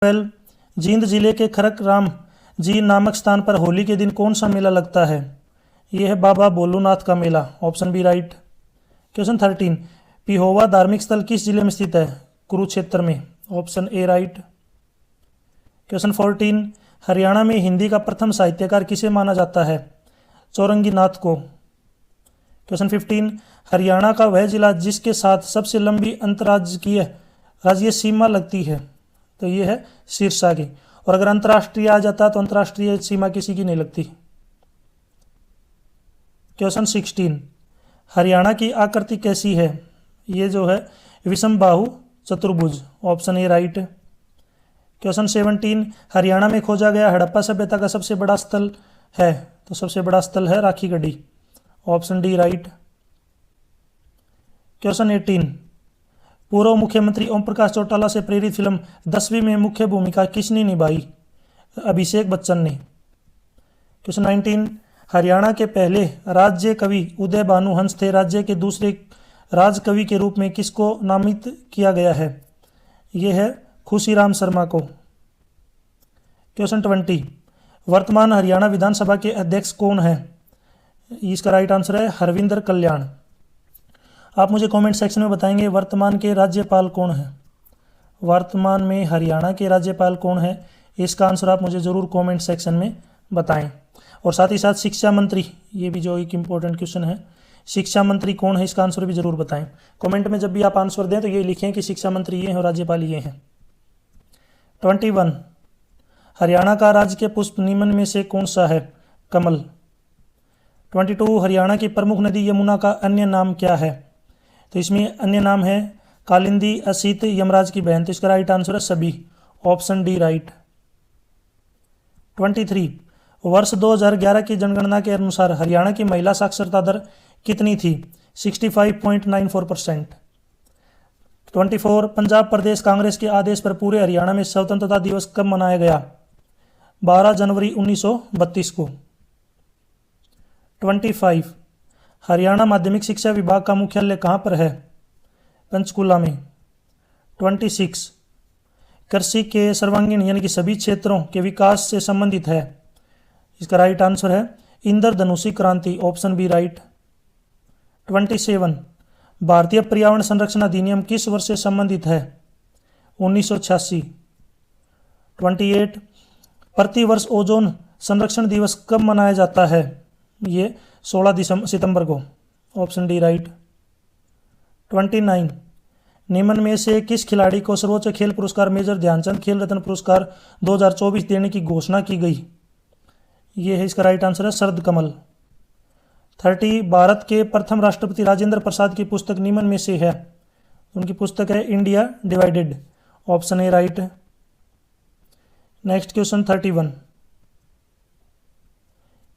जींद जिले के खरक राम जी नामक स्थान पर होली के दिन कौन सा मेला लगता है? यह है बाबा भोलूनाथ का मेला, option B right. Question 13, Pehowa धार्मिक स्थल किस जिले में स्थित है? कुरुक्षेत्र में, option A right. Question 14, Haryana में हिंदी का प्रथम साहित्यकार किसे माना जाता है? चौरंगी नाथ को। क्वेश्चन 15, हरियाणा का वह जिला जिसके साथ सबसे लंबी अंतर्राज्यीय राज्य सीमा लगती है? तो ये है सिरसा की। और अगर अंतर्राष्ट्रीय आ जाता तो अंतर्राष्ट्रीय सीमा किसी की नहीं लगती। क्वेश्चन 16, हरियाणा की आकृति कैसी है? ये जो है विषम बाहु चतुर्भुज, option A right. Question 17, Haryana में खोजा गया हड़प्पा सभ्यता का सबसे बड़ा स्थल है? तो सबसे बड़ा स्थल है Rakhigarhi, option D right. Question 18, पूर्व मुख्यमंत्री ओम प्रकाश चौटाला से प्रेरित फिल्म 10वीं में मुख्य भूमिका किसने निभाई? अभिषेक बच्चन ने। क्वेश्चन 19, हरियाणा के पहले राज्य कवि उदय भानु हंस थे, राज्य के दूसरे राज कवि के रूप में किसको नामित किया गया है? यह है खुशीराम शर्मा को। क्वेश्चन 20, वर्तमान हरियाणा विधानसभा के अध्यक्ष कौन है? इसका राइट आंसर है हरविंदर कल्याण। आप मुझे कमेंट सेक्शन में बताएंगे वर्तमान के राज्यपाल कौन है? वर्तमान में हरियाणा के राज्यपाल कौन है? इसका आंसर आप मुझे ज़रूर कमेंट सेक्शन में बताएं। और साथ ही साथ शिक्षा मंत्री, ये भी जो एक इम्पोर्टेंट क्वेश्चन है, शिक्षा मंत्री कौन है? इसका आंसर भी ज़रूर बताएं। कमेंट में जब भी आप आंसर दें तो ये लिखें कि शिक्षा मंत्री ये हैं और राज्यपाल ये हैं। 21, हरियाणा का राजकीय पुष्प निम्न में से कौन सा है? कमल। 22, हरियाणा की प्रमुख नदी यमुना का अन्य नाम क्या है? तो इसमें अन्य नाम है कालिंदी, असित, यमराज की बहन। तो इसका राइट आंसर है सभी, ऑप्शन डी राइट। 23, वर्ष 2011 की जनगणना के अनुसार हरियाणा की महिला साक्षरता दर कितनी थी? 65.94%। 24, पंजाब प्रदेश कांग्रेस के आदेश पर पूरे हरियाणा में स्वतंत्रता दिवस कब मनाया गया? 12 जनवरी 1932 को। 25, हरियाणा माध्यमिक शिक्षा विभाग का मुख्यालय कहाँ पर है? पंचकुला में। 26, कृषि के सर्वांगीण यानी कि सभी क्षेत्रों के विकास से संबंधित है? इसका राइट आंसर है इंद्रधनुषी क्रांति, ऑप्शन बी राइट। 27, भारतीय पर्यावरण संरक्षण अधिनियम किस वर्ष से संबंधित है? 1986। 28, प्रतिवर्ष ओजोन संरक्षण दिवस कब मनाया जाता है? ये 16 सितंबर को, ऑप्शन डी राइट। 29, निम्न में से किस खिलाड़ी को सर्वोच्च खेल पुरस्कार मेजर ध्यानचंद खेल रत्न पुरस्कार 2024 देने की घोषणा की गई? ये है इसका राइट आंसर है शरद कमल। 30, भारत के प्रथम राष्ट्रपति राजेंद्र प्रसाद की पुस्तक निम्न में से है? उनकी पुस्तक है India divided, option A right. Next question 31,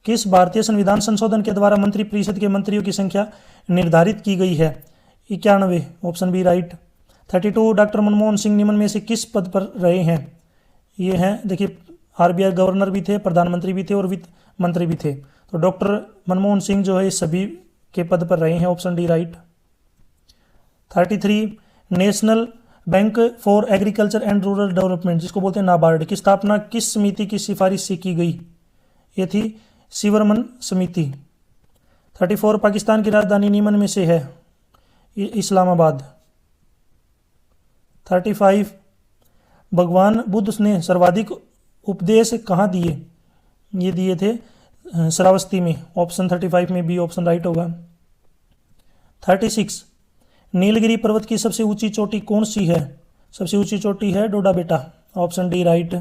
किस भारतीय संविधान संशोधन के द्वारा मंत्रिपरिषद के मंत्रियों की संख्या निर्धारित की गई है? 91, option B right. 32, doctor Manmohan Singh निम्न में से किस पद पर रहे हैं? ये हैं, देखिए, आरबीआई गवर्नर भी थे, प्रधानमंत्री भी थे और वित्त मंत्री भी थे। तो डॉक्टर मनमोहन सिंह जो है सभी के पद पर रहे हैं, option D right. 33, national bank for agriculture and rural development, जिसको बोलते हैं नाबार्ड, की स्थापना किस समिति की सिफारिश से की गई? ये थी शिवरमन समिति। 34, पाकिस्तान की राजधानी निम्न में से है? इस्लामाबाद। 35, भगवान बुद्ध ने सर्वाधिक उपदेश कहाँ दिए? ये दिए थे श्रावस्ती में, ऑप्शन 35 में बी ऑप्शन राइट होगा। 36, नीलगिरी पर्वत की सबसे ऊंची चोटी कौन सी है? सबसे ऊंची चोटी है डोडा बेटा, ऑप्शन डी राइट।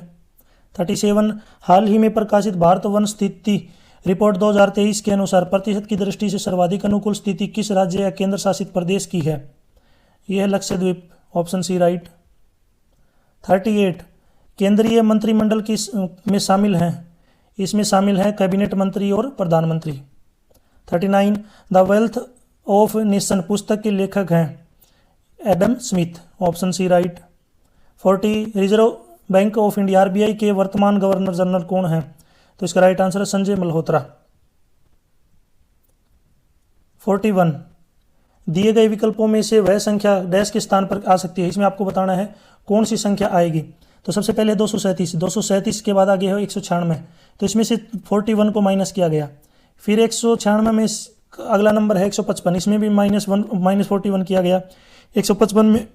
37, हाल ही में प्रकाशित भारत वन स्थिति रिपोर्ट 2023 के अनुसार प्रतिशत की दृष्टि से सर्वाधिक अनुकूल स्थिति किस राज्य या केंद्र शासित प्रदेश की है? यह है लक्षद्वीप, ऑप्शन सी राइट। 38, केंद्रीय मंत्रिमंडल किस में शामिल हैं? इसमें शामिल है कैबिनेट मंत्री और प्रधानमंत्री। 39, द वेल्थ ऑफ नेशन पुस्तक के लेखक हैं? Adam Smith, option C right. 40, Reserve Bank of India RBI के वर्तमान गवर्नर जनरल कौन है? तो इसका राइट आंसर है संजय मल्होत्रा। 41, दिए गए विकल्पों में से वह संख्या डैश के स्थान पर आ सकती है? इसमें आपको बताना है कौन सी संख्या आएगी। तो सबसे पहले 237 के बाद आगे है 196, तो इसमें से 41 को माइनस किया गया। फिर 196 में अगला नंबर है 155, इसमें भी -41 किया गया। 155 में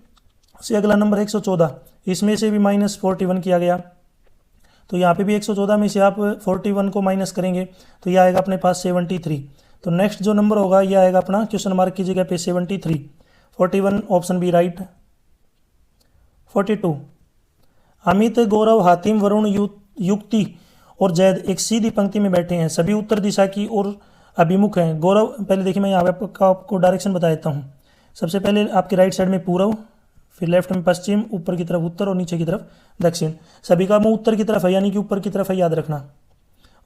से अगला नंबर है 114, इसमें से भी -41 किया गया। तो यहाँ पे भी 114 में से आप 41 को माइनस करेंगे तो यह आएगा अपने पास 73। तो नेक्स्ट जो नंबर होगा यह आएगा अपना क्वेश्चन मार्क की जगह पे 73। 41 ऑप्शन बी राइट। 42 अमित, गौरव, हातिम, वरुण, युक्ति और जैद एक सीधी पंक्ति में बैठे हैं, सभी उत्तर दिशा की ओर अभिमुख हैं। गौरव, पहले देखिए मैं यहाँ पे आपको डायरेक्शन बता देता हूँ। सबसे पहले आपके राइट साइड में पूर्व, फिर लेफ्ट में पश्चिम, ऊपर की तरफ उत्तर और नीचे की तरफ दक्षिण। सभी का मुंह उत्तर की तरफ है, यानी कि ऊपर की तरफ है, याद रखना।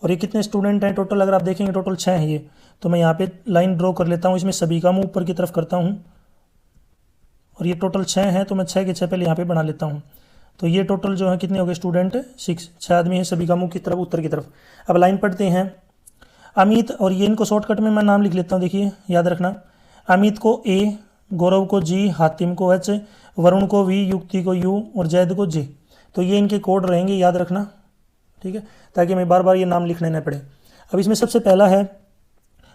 और ये कितने स्टूडेंट हैं टोटल, अगर आप देखेंगे टोटल 6 हैं ये। तो मैं यहाँ पे लाइन ड्रॉ कर लेता हूँ, इसमें सभी का मुंह ऊपर की तरफ करता हूँ और ये टोटल 6 हैं, तो मैं 6 के 6 पहले यहाँ पे बना लेता हूँ। तो ये टोटल जो है कितने हो गए स्टूडेंट, 6 आदमी हैं, सभी का मुंह की तरफ उत्तर की तरफ। अब लाइन पढ़ते हैं। अमित, और ये इनको शॉर्टकट में मैं नाम लिख लेता हूँ, देखिए याद रखना। अमित को ए, गौरव को जी, हातिम को एच, वरुण को वी, युक्ति को यू और जैद को जे। तो ये इनके कोड रहेंगे, याद रखना, ठीक है, ताकि मैं बार बार ये नाम लिखने न पड़े। अब इसमें सबसे पहला है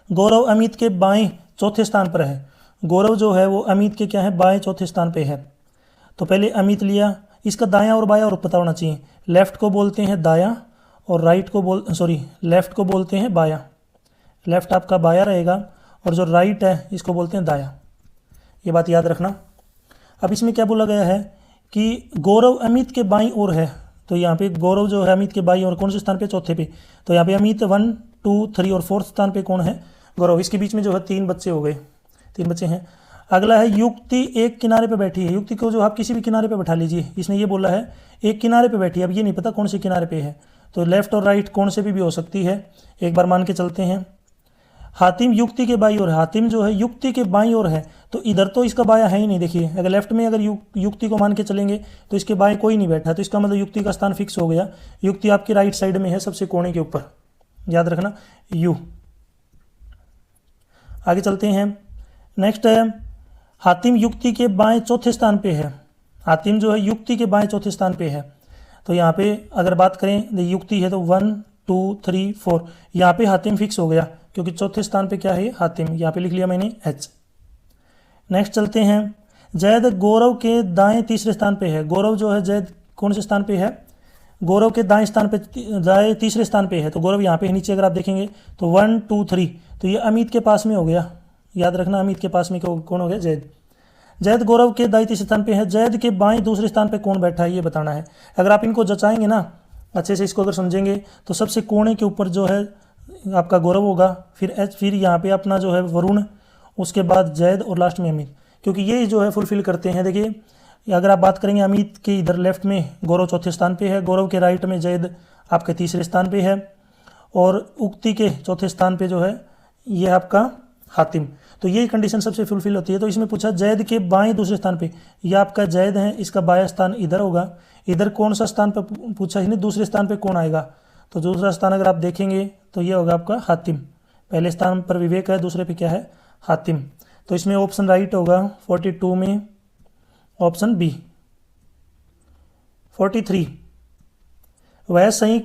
गौरव अमित के बाएं चौथे स्थान पर है। गौरव जो है वो अमित के क्या है, बाएं चौथे स्थान पे है। तो पहले अमित लिया, इसका दायां और बायां और पता होना चाहिए। लेफ्ट को बोलते हैं दायां और लेफ्ट को बोलते हैं बायां। लेफ्ट आपका बायां रहेगा और जो राइट है इसको बोलते हैं दायां, ये बात याद रखना। अब इसमें क्या बोला गया है कि गौरव अमित के बाईं ओर है, तो यहाँ पे गौरव जो है अमित के बाईं ओर कौन से स्थान पे, चौथे पे। तो यहाँ पे अमित 1, 2, 3 और 4th स्थान पे कौन है, गौरव। इसके बीच में जो है 3 बच्चे हो गए, 3 बच्चे हैं। अगला है युक्ति एक किनारे पे बैठी है। युक्ति को जो आप किसी भी किनारे पे बैठा लीजिए, इसने ये बोला है एक किनारे पे बैठी है। अब ये नहीं पता कौन से किनारे पे है, तो लेफ्ट और राइट कौन से भी हो सकती है, एक बार मान के चलते हैं। हातिम युक्ति के बाईं ओर है, हातिम जो है युक्ति के बाईं ओर है, तो इधर तो इसका बायां है ही नहीं। देखिए अगर लेफ्ट में अगर युक्ति को मान के चलेंगे तो इसके बाएं कोई नहीं बैठा, तो इसका मतलब युक्ति का स्थान फिक्स हो गया। युक्ति आपकी राइट साइड में है, सबसे कोने के ऊपर, याद रखना यू। आगे चलते हैं। नेक्स्ट है हातिम युक्ति के बाएं चौथे स्थान पे है। हातिम जो है युक्ति के बाएं चौथे स्थान पे है। तो यहाँ पे अगर बात करें युक्ति है तो 1, 2, 3, 4, यहाँ पे हातिम फिक्स हो गया क्योंकि चौथे स्थान पे क्या है हातिम, यहाँ पे लिख लिया मैंने एच। नेक्स्ट चलते हैं। जैद गौरव के दाएं तीसरे स्थान पे है। गौरव जो है जैद कौन से स्थान पे है, गौरव के दाएं स्थान पे, दाएं तीसरे स्थान पे है। तो गौरव यहाँ पे नीचे अगर आप देखेंगे तो 1, 2, 3, तो ये अमित के पास में हो गया, याद रखना अमित के पास में कौन हो गया, जैद। जैद गौरव के दाएं तीसरे स्थान पे है। जैद के बाएं दूसरे स्थान पे कौन बैठा है ये बताना है। अगर आप इनको जचाएंगे ना अच्छे से, इसको अगर समझेंगे तो सबसे कोने के ऊपर जो है आपका गौरव होगा, फिर यहाँ पे अपना जो है वरुण, उसके बाद जैद और लास्ट में अमित, क्योंकि ये जो है फुलफिल करते हैं। देखिए अगर आप बात करेंगे अमित के इधर लेफ्ट में गौरव चौथे स्थान पे है, गौरव के राइट में जैद आपके तीसरे स्थान पे है और उक्ति के चौथे स्थान पे जो है ये आपका हातिम। तो ये कंडीशन सबसे फुलफिल होती है। तो इसमें पूछा जैद के बाएं दूसरे स्थान पे, ये आपका जैद है, इसका बायां स्थान इधर होगा। इधर कौन सा स्थान पे पूछा इसने, दूसरे स्थान पे कौन आएगा, तो दूसरा स्थान अगर आप देखेंगे तो ये होगा आपका हातिम। पहले स्थान पर विवेक है, दूसरे पे क्या है हातिम। तो इसमें ऑप्शन राइट होगा 42 में ऑप्शन बी। 43 वह सही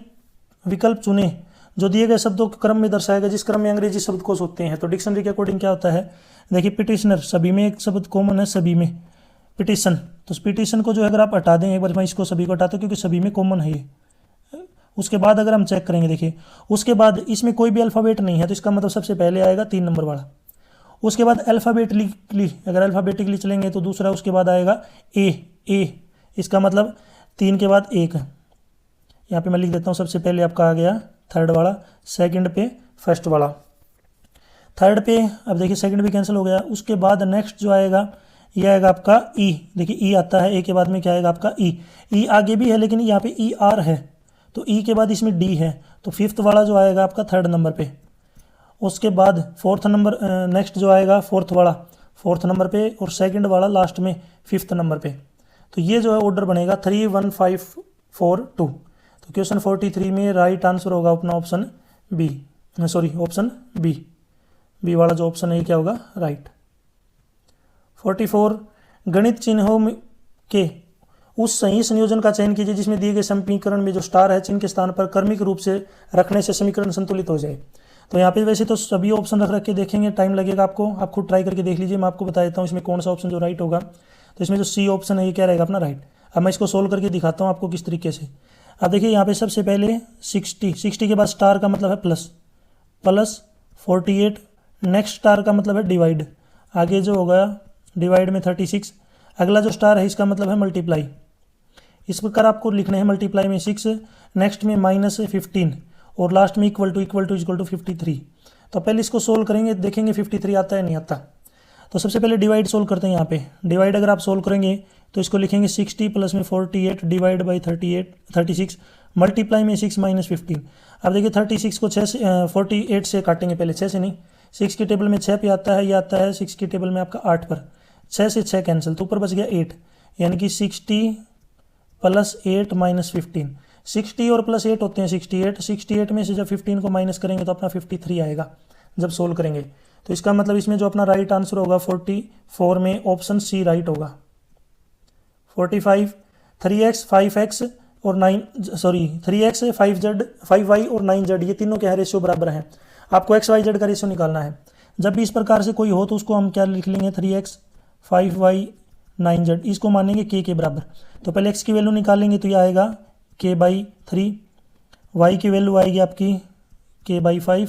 विकल्प चुने जो दिए गए शब्दों के क्रम में दर्शाएगा जिस क्रम में अंग्रेजी शब्दकोश होते हैं। तो डिक्शनरी के अकॉर्डिंग क्या होता है, देखिए पिटिशनर, सभी में एक शब्द कॉमन है, सभी में पिटिशन। तो पिटिशन को जो है अगर आप हटा दें, एक बार मैं इसको सभी को हटाता हूँ क्योंकि सभी में कॉमन है ये। उसके बाद अगर हम चेक करेंगे, देखिए उसके बाद इसमें कोई भी अल्फ़ाबेट नहीं है, तो इसका मतलब सबसे पहले आएगा 3 नंबर वाला। उसके बाद अल्फ़ाबेटिकली, अगर अल्फ़ाबेटिकली चलेंगे तो दूसरा उसके बाद आएगा ए, इसका मतलब 3 के बाद 1। यहाँ पे मैं लिख देता हूँ, सबसे पहले आपका आ गया थर्ड वाला, सेकंड पे फर्स्ट वाला, थर्ड पे अब देखिए सेकंड भी कैंसिल हो गया। उसके बाद नेक्स्ट जो आएगा ये आएगा आपका ई। देखिए ई आता है, ए के बाद में क्या आएगा आपका ई आगे भी है लेकिन यहाँ पे ई आर है, तो ई के बाद इसमें डी है, तो 5th वाला जो आएगा आपका 3rd नंबर पे। उसके बाद 4th नंबर नेक्स्ट जो आएगा 4th वाला 4th नंबर पे और 2nd वाला लास्ट में 5th नंबर पे। तो ये जो है ऑर्डर बनेगा 3, 1, 5, 4, 2। तो क्वेश्चन 43 में राइट आंसर होगा अपना ऑप्शन बी, ऑप्शन बी वाला जो ऑप्शन है क्या होगा राइट। 44 गणित चिन्हों के उस सही संयोजन का चयन कीजिए जिसमें दिए गए समीकरण में जो स्टार है चिन्ह के स्थान पर क्रमिक रूप से रखने से समीकरण संतुलित हो जाए। तो यहाँ पे वैसे तो सभी ऑप्शन रख के देखेंगे, टाइम लगेगा आपको, आप खुद ट्राई करके देख लीजिए। मैं आपको बता देता हूँ इसमें कौन सा ऑप्शन जो राइट होगा। तो इसमें जो सी ऑप्शन है ये क्या रहेगा अपना राइट। अब मैं इसको सोल्व करके दिखाता हूँ आपको किस तरीके से। अब देखिए यहाँ पे सबसे पहले 60 के बाद स्टार का मतलब है प्लस 48, नेक्स्ट स्टार का मतलब है डिवाइड, आगे जो होगा डिवाइड में 36, अगला जो स्टार है इसका मतलब है मल्टीप्लाई। इस प्रकार आपको लिखने हैं मल्टीप्लाई में 6, नेक्स्ट में -15 और लास्ट में इक्वल टू 53। तो पहले इसको सोल्व करेंगे, देखेंगे 53 आता है नहीं आता। तो सबसे पहले डिवाइड सोल्व करते हैं। यहाँ पे डिवाइड अगर आप सोल्व करेंगे तो इसको लिखेंगे 60 प्लस में 48 डिवाइड बाई 36 मल्टीप्लाई में 6 - 15। अब देखिए 36 को 48 से काटेंगे, पहले 6 से नहीं, 6 की टेबल में 6 पे आता है, ये आता है 6 की टेबल में आपका 8 पर, 6 से 6 कैंसिल, तो ऊपर बच गया 8, यानी कि 60 प्लस 8 माइनस 15। 60 और प्लस 8 होते हैं 68 में से जब 15 को माइनस करेंगे तो अपना 53 आएगा जब सोल्व करेंगे। तो इसका मतलब इसमें जो अपना राइट आंसर होगा 44 में ऑप्शन सी राइट होगा। 45 3x 5x और 3x 5y और 9z ये तीनों क्या है रेशियो बराबर हैं। आपको XYZ का रेशियो निकालना है। जब भी इस प्रकार से कोई हो तो उसको हम क्या लिख लेंगे 3x 5y 9z, इसको मानेंगे k के बराबर। तो पहले x की वैल्यू निकालेंगे तो ये आएगा k/3, y की वैल्यू आएगी आपकी k/5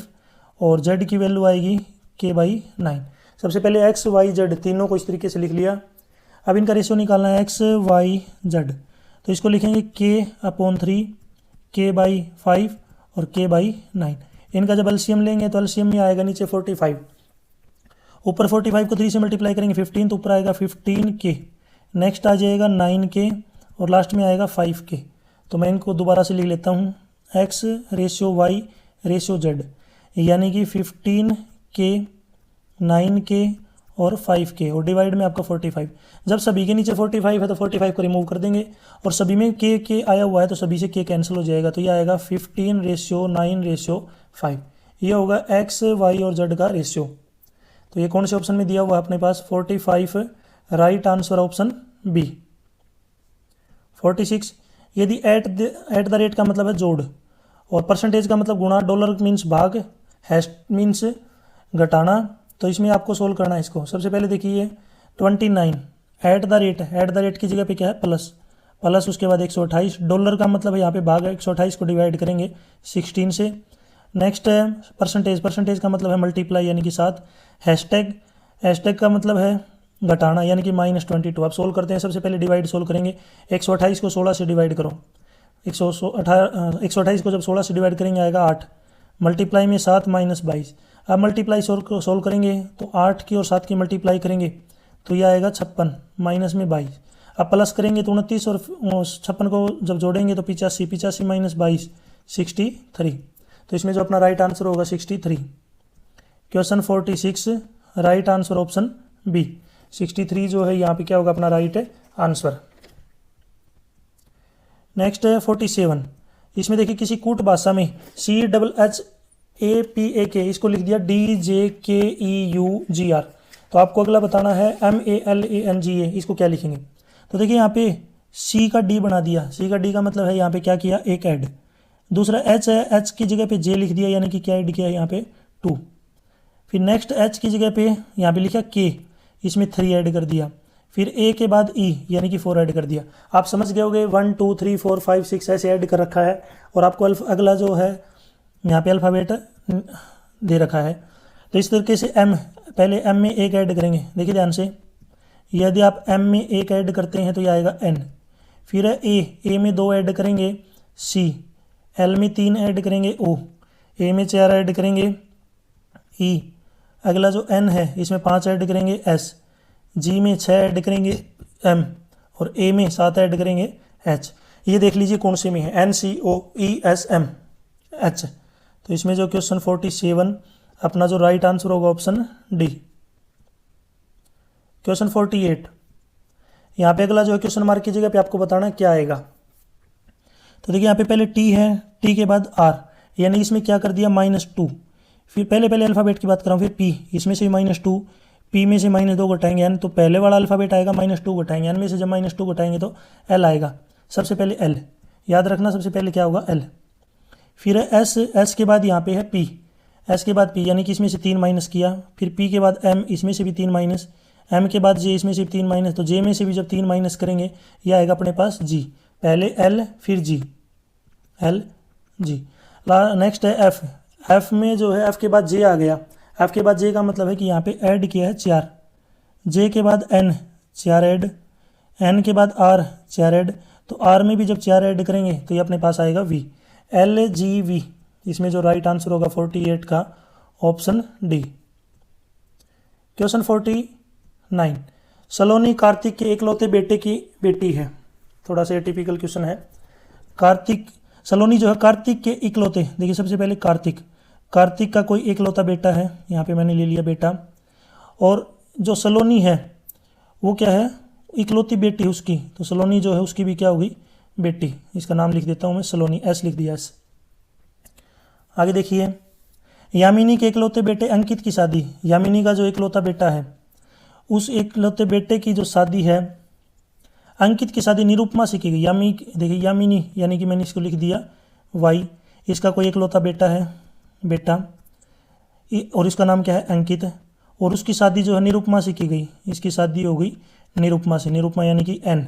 और z की वैल्यू आएगी k/9। सबसे पहले x y z तीनों को इस तरीके से लिख लिया। अब इनका रेशियो निकालना है x y z, तो इसको लिखेंगे k/3 k/5 और k/9। इनका जब एलसीएम लेंगे तो एलसीएम में आएगा नीचे 45, ऊपर 45 को 3 से मल्टीप्लाई करेंगे 15 तो ऊपर आएगा 15k, नेक्स्ट आ जाएगा 9k और लास्ट में आएगा 5k। तो मैं इनको दोबारा से लिख लेता हूँ x ratio y ratio z, यानी कि 15k 9k और 5k और डिवाइड में आपका 45। जब सभी के नीचे 45 है तो 45 को रिमूव कर देंगे और सभी में k आया हुआ है तो सभी से k कैंसिल हो जाएगा, तो ये आएगा 15:9:5। ये होगा x y और z का रेशियो। तो ये कौन से ऑप्शन में दिया हुआ है अपने पास 45, राइट आंसर ऑप्शन बी। 46 यदि एट द रेट का मतलब है जोड़ और परसेंटेज का मतलब गुणा, डॉलर मीन्स भाग, हैश मीन्स घटाना, तो इसमें आपको सोल्व करना है इसको। सबसे पहले देखिए 29 एट द रेट की जगह पे क्या है प्लस उसके बाद 128, डॉलर का मतलब है यहाँ पे भाग 128 को डिवाइड करेंगे 16 से। नेक्स्ट है परसेंटेज का मतलब है मल्टीप्लाई यानी कि 7, हैशटैग का मतलब है घटाना यानी कि -22। अब सोल्व करते हैं। सबसे पहले डिवाइड सोल्व करेंगे, 128 को 16 से डिवाइड करो, 128 को जब 16 से डिवाइड करेंगे आएगा 8, मल्टीप्लाई में 7 - 22। अब मल्टीप्लाई सोल्व करेंगे तो 8 की और 7 की मल्टीप्लाई करेंगे तो यह आएगा 56 माइनस में 22। अब प्लस करेंगे तो 29 और 56 को जब जोड़ेंगे तो 85 माइनस 22 63। तो इसमें जो अपना राइट आंसर होगा 63। Question 46 right answer option B 63 जो है यहाँ पे क्या होगा अपना राइट आंसर। नेक्स्ट है 47, इसमें देखिए किसी कूट भाषा में CHHAPAK इसको लिख दिया DJKEUGR, तो आपको अगला बताना है MALANGA इसको क्या लिखेंगे। तो देखिए यहाँ पे C का D बना दिया, C का D का मतलब है यहाँ पे क्या किया एक ऐड, दूसरा H है, H की जगह पे J लिख दिया यानी कि क्या ऐड किया है यहाँ पे 2, फिर नेक्स्ट H की जगह पे यहाँ पे लिखा K, इसमें 3 ऐड कर दिया, फिर A के बाद E यानी कि 4 ऐड कर दिया। आप समझ गए होगे 1 2 3 4 5 6 ऐसे ऐड कर रखा है और आपको अगला जो है यहाँ पे अल्फ़ाबेट दे रखा है। तो इस तरीके से M, पहले M में एक ऐड करेंगे, देखिए ध्यान से, यदि आप M में एक ऐड करते हैं तो ये आएगा N, फिर है A में 2 ऐड करेंगे C, L में 3 ऐड करेंगे O, A में 4 ऐड करेंगे E, अगला जो N है इसमें 5 ऐड करेंगे S, G में 6 ऐड करेंगे M और A में 7 ऐड करेंगे H। ये देख लीजिए कौन से में है NCOESM H। तो इसमें जो क्वेश्चन 47 अपना जो राइट आंसर होगा ऑप्शन डी। क्वेश्चन 48, यहाँ पे अगला जो है क्वेश्चन मार्क की जगह पे आपको बताना क्या आएगा। तो देखिए यहाँ पे पहले T है, T के बाद R, यानी इसमें क्या कर दिया -2, फिर पहले अल्फ़ाबेट की बात कर रहा हूँ, फिर P, इसमें से -2, पी में से -2 घटाएंगे एन, तो पहले वाला अल्फ़ाबेट आएगा -2 घटाएंगे एन में से, जब -2 घटाएंगे तो एल आएगा। सबसे पहले एल याद रखना, सबसे पहले क्या होगा एल, फिर एस, एस के बाद यहाँ पे है पी, एस के बाद पी यानी कि इसमें से 3 माइनस किया, फिर पी के बाद एम, इसमें से भी 3 माइनस, एम के बाद जे, इसमें से भी 3 माइनस, तो जे में से भी जब 3 माइनस करेंगे ये आएगा अपने पास जी, पहले एल फिर जी, एल जी। नेक्स्ट है एफ, एफ में जो है एफ के बाद जे आ गया, एफ के बाद जे का मतलब है कि यहाँ पे ऐड किया है 4, जे के बाद एन 4 ऐड, एन के बाद आर 4 ऐड, तो आर में भी जब 4 ऐड करेंगे तो ये अपने पास आएगा वी, एल जी वी। इसमें जो राइट आंसर होगा 48 का ऑप्शन डी। क्वेश्चन 49, सलोनी कार्तिक के इकलौते बेटे की बेटी है। थोड़ा सा टिपिकल क्वेश्चन है। कार्तिक, सलोनी जो है कार्तिक के इकलौते, देखिए सबसे पहले कार्तिक, कार्तिक का कोई इकलौता बेटा है, यहाँ पे मैंने ले लिया बेटा, और जो सलोनी है वो क्या है, इकलौती बेटी उसकी, तो सलोनी जो है उसकी भी क्या होगी बेटी, इसका नाम लिख देता हूँ मैं सलोनी, एस लिख दिया एस। आगे देखिए, यामिनी के इकलौते बेटे अंकित की शादी, यामिनी का जो इकलौता बेटा है उस इकलौते बेटे की जो शादी है, अंकित की शादी निरुपमा से की गई। यामी देखिए यामिनी यानी कि मैंने इसको लिख दिया वाई, इसका कोई इकलौता बेटा है बेटा, और इसका नाम क्या है अंकित, और उसकी शादी जो है निरुपमा से की गई, इसकी शादी हो गई निरुपमा से, निरुपमा यानी कि एन।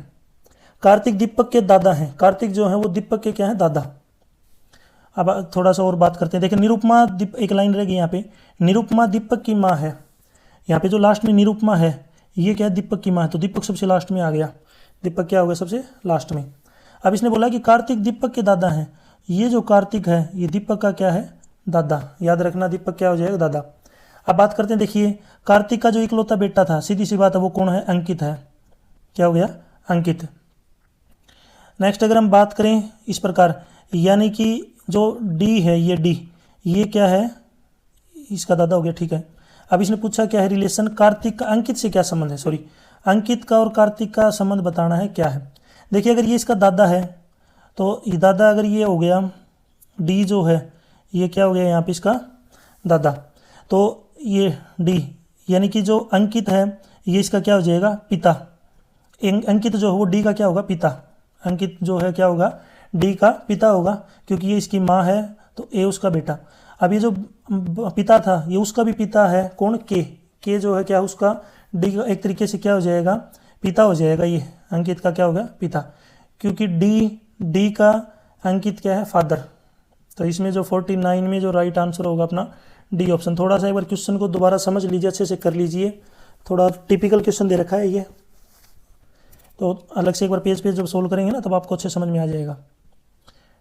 कार्तिक दीपक के दादा हैं, कार्तिक जो है वो दीपक के क्या है दादा। अब थोड़ा सा और बात करते हैं, देखिए निरुपमा एक लाइन रहेगी यहाँ पे, निरुपमा दीपक की माँ है, यहाँ पे जो लास्ट में निरुपमा है ये क्या है दीपक की माँ है, तो दीपक सबसे लास्ट में आ गया, दीपक क्या हो गया सबसे लास्ट में। अब इसने बोला कि कार्तिक दीपक के दादा हैं, ये जो कार्तिक है ये दीपक का क्या है दादा, याद रखना दीपक क्या हो जाएगा दादा। अब बात करते हैं, देखिए कार्तिक का जो इकलौता बेटा था, सीधी सी बात है वो कौन है अंकित है, क्या हो गया अंकित। नेक्स्ट अगर हम बात करें इस प्रकार, यानी कि जो डी है ये डी, ये क्या है इसका दादा हो गया, ठीक है। अब इसने पूछा क्या है रिलेशन, कार्तिक का अंकित से क्या संबंध है, सॉरी अंकित का और कार्तिक का संबंध बताना है क्या है। देखिए अगर ये इसका दादा है तो ये दादा, अगर ये हो गया डी जो है ये क्या हो गया यहाँ पे इसका दादा, तो ये डी यानी कि जो अंकित है ये इसका क्या हो जाएगा पिता, अंकित जो है वो डी का क्या होगा पिता, अंकित जो है क्या होगा डी का पिता होगा, क्योंकि ये इसकी माँ है तो ए उसका बेटा। अब ये जो पिता था ये उसका भी पिता है, कौन के जो है क्या उसका डी का एक तरीके से क्या हो जाएगा पिता हो जाएगा, ये अंकित का क्या होगा पिता, क्योंकि डी का अंकित क्या है फादर। तो इसमें जो 49 में जो राइट आंसर होगा अपना डी ऑप्शन। थोड़ा सा एक बार क्वेश्चन को दोबारा समझ लीजिए, अच्छे से कर लीजिए, थोड़ा टिपिकल क्वेश्चन दे रखा है ये, तो अलग से एक बार पेज जब सोल्व करेंगे ना तब आपको अच्छे समझ में आ जाएगा।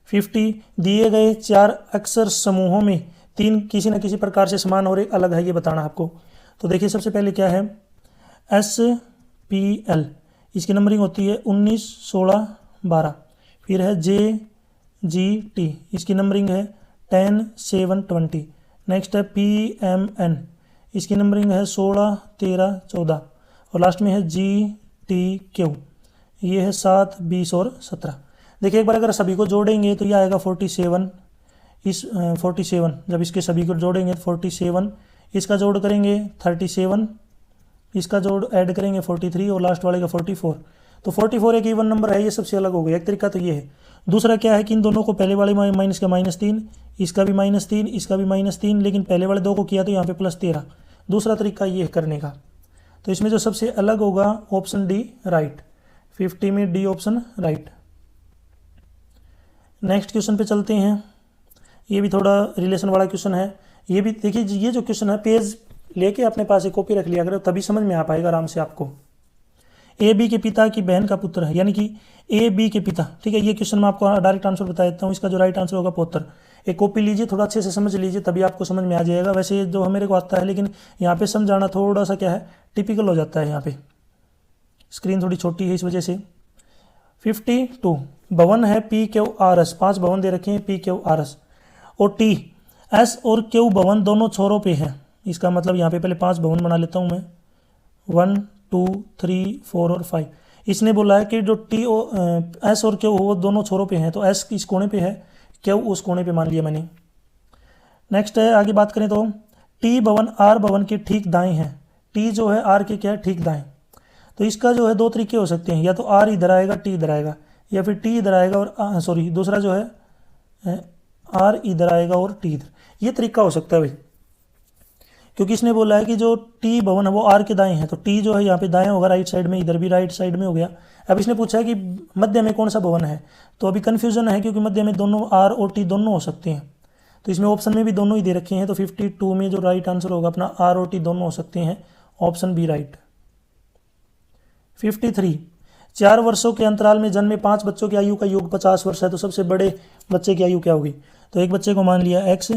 50, दिए गए 4 अक्षर समूहों में 3 किसी न किसी प्रकार से समान और एक अलग है, ये बताना आपको। तो देखिए सबसे पहले क्या है SPL, इसकी नंबरिंग होती है 19, 16, 12। फिर है JGT, इसकी नंबरिंग है 10, 7, 20। नेक्स्ट है PMN, इसकी नंबरिंग है 16, 13, 14। और लास्ट में है GTQ, ये है 7, 20 और 17। देखिए एक बार अगर सभी को जोड़ेंगे तो ये आएगा 47, इस 47 जब इसके सभी को जोड़ेंगे 47, इसका जोड़ करेंगे 37, इसका जोड़ ऐड करेंगे 43 और लास्ट वाले का 44। तो 44 एक इवन नंबर है, ये सबसे अलग हो गया। एक तरीका तो ये है। दूसरा क्या है कि इन दोनों को पहले वाले माइनस का -3, इसका भी -3, इसका भी -3, लेकिन पहले वाले दो को किया तो यहाँ पे +13। दूसरा तरीका ये है करने का। तो इसमें जो सबसे अलग होगा ऑप्शन डी राइट, 50 में D option right. Next question पे चलते हैं, ये भी थोड़ा रिलेशन वाला क्वेश्चन है। ये भी देखिए, ये जो क्वेश्चन है पेज लेके अपने पास एक कॉपी रख लिया करो, तभी समझ में आ पाएगा आराम से आपको। ए बी के पिता की बहन का पुत्र है, यानी कि ए बी के पिता, ठीक है। ये क्वेश्चन मैं आपको डायरेक्ट आंसर बता देता हूँ, इसका जो राइट आंसर होगा पुत्र। एक कॉपी लीजिए, थोड़ा अच्छे से समझ लीजिए, तभी आपको समझ में आ जाएगा। वैसे जो मेरे को आता है, लेकिन यहाँ पे समझाना थोड़ा सा क्या है टिपिकल हो जाता है। यहाँ पे स्क्रीन थोड़ी छोटी है इस वजह से। 52, भवन है PQRS, 5 भवन दे रखे हैं PQRS, और TS और Q भवन दोनों छोरों पे है। इसका मतलब यहाँ पे पहले 5 भवन बना लेता हूँ मैं, 1, 2, 3, 4 और 5। इसने बोला है कि जो S और Q वो दोनों छोरों पे हैं, तो S इस कोने पे है, Q उस कोने पे मान लिया मैंने। नेक्स्ट है, आगे बात करें तो T भवन R भवन के ठीक दाएं है, टी जो है आर के क्या है, ठीक दाएं। तो इसका जो है दो तरीके हो सकते हैं, या तो आर इधर आएगा टी इधर आएगा, या फिर टी इधर आएगा और सॉरी दूसरा जो है आर इधर आएगा और टी इधर। ये तरीका हो सकता है भाई, क्योंकि इसने बोला है कि जो टी भवन है वो आर के दाएं है, तो टी जो है यहाँ पे दाएं होगा राइट साइड में, इधर भी राइट साइड में हो गया। अब इसने पूछा है कि मध्य में कौन सा भवन है, तो अभी कन्फ्यूजन है क्योंकि मध्य में दोनों आर और टी दोनों हो सकते हैं, तो इसमें ऑप्शन में भी दोनों ही दे रखे हैं। तो 52 में जो राइट आंसर होगा अपना आर और टी दोनों हो सकते हैं, ऑप्शन बी राइट। 53 4 वर्षों के अंतराल में जन्मे 5 बच्चों की आयु का योग 50 वर्ष है, तो सबसे बड़े बच्चे की आयु क्या होगी। तो एक बच्चे को मान लिया x,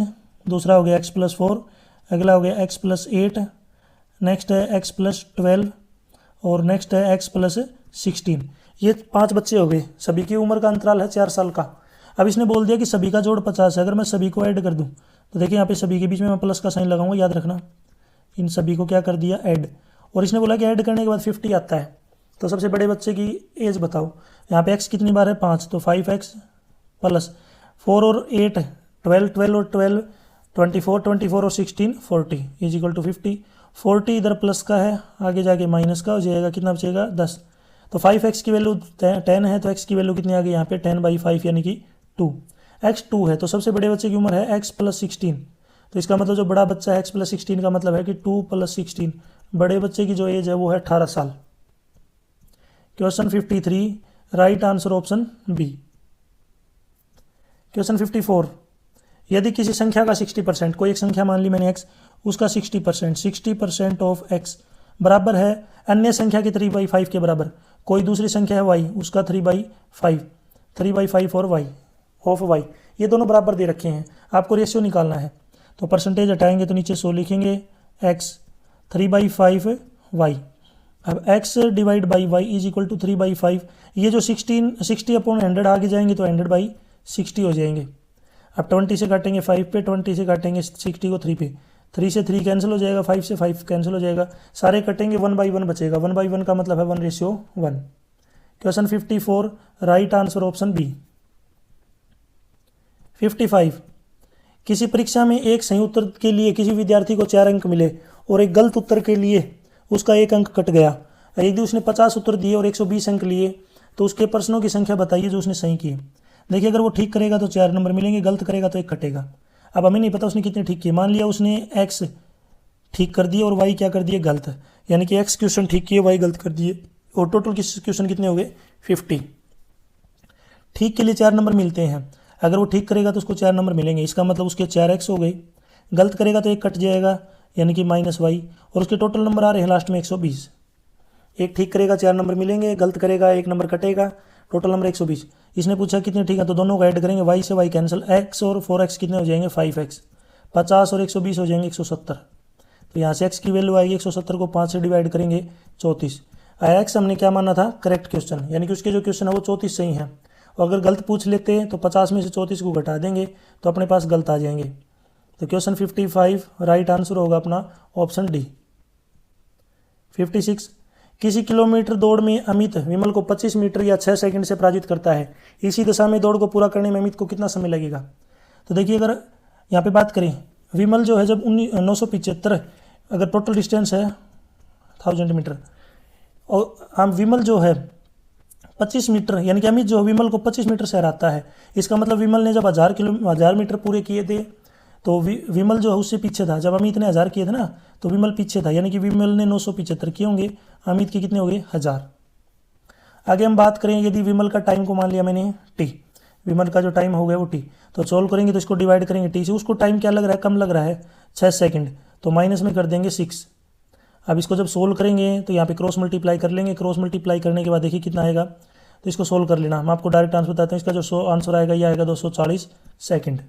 दूसरा हो गया x+4, अगला हो गया x+8, नेक्स्ट है x+12 और नेक्स्ट है x+16। ये 5 बच्चे हो गए, सभी की उम्र का अंतराल है 4 साल का। अब इसने बोल दिया कि सभी का जोड़ 50 है। अगर मैं सभी को ऐड कर दूं तो देखिए यहाँ पे सभी के बीच में मैं प्लस का साइन लगाऊंगा, याद रखना। इन सभी को क्या कर दिया, ऐड, और इसने बोला कि ऐड करने के बाद 50 आता है। तो सबसे बड़े बच्चे की एज बताओ। यहाँ पे x कितनी बार है, 5, तो 5x प्लस 4 और 8 12, 12 और 12 24, 24 और 16 40 इज इक्वल टू 50। 40 इधर प्लस का है, आगे जाके माइनस का हो जाएगा, कितना बचेगा 10। तो 5x की वैल्यू 10 है, तो x की वैल्यू कितनी आ गई यहाँ पे 10/5 यानी कि 2। x 2 है, तो सबसे बड़े बच्चे की उम्र है x+16। तो इसका मतलब जो बड़ा बच्चा है x+16 का मतलब है कि 2 + 16, बड़े बच्चे की जो एज है वो है 18 साल। Question 53 right answer option B. Question 54 यदि किसी संख्या का 60%, कोई एक संख्या मान ली मैंने x, उसका 60% ऑफ x बराबर है अन्य संख्या के 3/5 के बराबर। कोई दूसरी संख्या है y, उसका 3/5 और y ऑफ y, ये दोनों बराबर दे रखे हैं, आपको रेशियो निकालना है। तो परसेंटेज हटाएंगे तो नीचे 100 लिखेंगे, x 3/5 y। अब x divide by y is equal to 3/5। ये जो 60/100 आगे जाएंगे तो 100/60 हो जाएंगे। अब 20 से काटेंगे 5 पे, 20 से काटेंगे 60 को 3 पे, 3 से 3 कैंसिल हो जाएगा, 5 से 5 कैंसिल हो जाएगा, सारे कटेंगे 1/1 बचेगा। 1/1 का मतलब है 1:1। Question 54 right answer option B. 55 किसी परीक्षा में एक सही उत्तर के लिए किसी विद्यार्थी को 4 अंक मिले और एक गलत उत्तर के लिए उसका 1 अंक कट गया। यदि उसने 50 उत्तर दिए और 120 अंक लिए तो उसके प्रश्नों की संख्या बताइए जो उसने सही की। देखिए अगर वो ठीक करेगा तो 4 नंबर मिलेंगे, गलत करेगा तो 1 कटेगा। अब हमें नहीं पता उसने कितने ठीक किए, मान लिया उसने x ठीक कर दिए और y क्या कर दिए, गलत, यानी कि x क्वेश्चन ठीक किए y गलत कर दिए, और टोटल क्वेश्चन कितने हो गए 50। ठीक के लिए 4 नंबर मिलते हैं, अगर वो ठीक करेगा तो उसको 4 नंबर मिलेंगे, इसका मतलब उसके 4x हो गए। गलत करेगा तो 1 कट जाएगा यानी कि -y, और उसके टोटल नंबर आ रहे हैं लास्ट में 120। एक ठीक करेगा 4 नंबर मिलेंगे, गलत करेगा 1 नंबर कटेगा, टोटल नंबर 120। इसने पूछा कितने ठीक है, तो दोनों को ऐड करेंगे, y से y कैंसिल, x और 4x कितने हो जाएंगे 5x, 50 और 120 हो जाएंगे 170। तो यहाँ से x की वैल्यू आएगी 170 को 5 से डिवाइड करेंगे 34। x हमने क्या माना था, करेक्ट क्वेश्चन, यानी कि उसके जो क्वेश्चन है वो 34 सही है, और अगर गलत पूछ लेते हैं तो 50 में से 34 को घटा देंगे तो अपने पास गलत आ जाएंगे। तो क्वेश्चन 55 राइट आंसर होगा अपना ऑप्शन डी। 56 किसी किलोमीटर दौड़ में अमित विमल को 25 मीटर या 6 सेकंड से पराजित करता है, इसी दिशा में दौड़ को पूरा करने में अमित को कितना समय लगेगा। तो देखिए अगर यहाँ पे बात करें, विमल जो है जब 975 अगर टोटल डिस्टेंस है 1000 मीटर, और हम विमल जो है 25 मीटर, यानी कि अमित जो विमल को 25 मीटर से हराता है, इसका मतलब विमल ने जब 1000 मीटर पूरे किए थे तो विमल जो है उससे पीछे था। जब अमित ने 1000 किए थे ना तो विमल पीछे था, यानी कि विमल ने 975 किए होंगे, अमित के कितने हो गए 1000। आगे हम बात करें, यदि विमल का टाइम को मान लिया मैंने t, विमल का जो टाइम हो गया वो t, तो सोल्व करेंगे तो इसको डिवाइड करेंगे t से, उसको टाइम क्या लग रहा है, कम लग रहा है 6 सेकंड, तो माइनस में कर देंगे 6। अब इसको जब सोल्व करेंगे तो यहाँ पे क्रॉस मल्टीप्लाई कर लेंगे, क्रॉस मल्टीप्लाई करने के बाद देखिए कितना आएगा, तो इसको सोल्व कर लेना। हम आपको डायरेक्ट आंसर बताते हैं, इसका जो आंसर आएगा ये आएगा 240 सेकंड।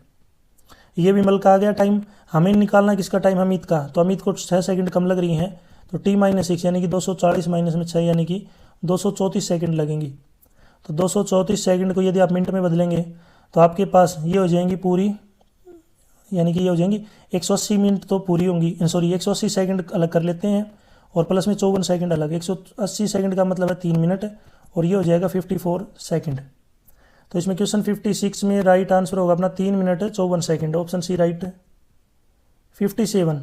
ये विमल का आ गया टाइम, हमें निकालना किसका टाइम, अमित का, तो अमित को 6 सेकंड कम लग रही हैं, तो t-6 यानी कि 240 माइनस में 6 यानी कि 234 सेकंड लगेंगी। तो 234 सेकंड को यदि आप मिनट में बदलेंगे तो आपके पास ये हो जाएंगी पूरी, यानी कि ये हो जाएंगी 180 मिनट तो पूरी होंगी, सॉरी 180 सेकंड अलग कर लेते हैं और प्लस में 54 सेकंड अलग, 180 सेकंड का मतलब है 3 मिनट, और ये हो जाएगा 54 सेकंड। तो इसमें क्वेश्चन 56 में राइट आंसर होगा अपना 3 minute 54 second, option C right. 57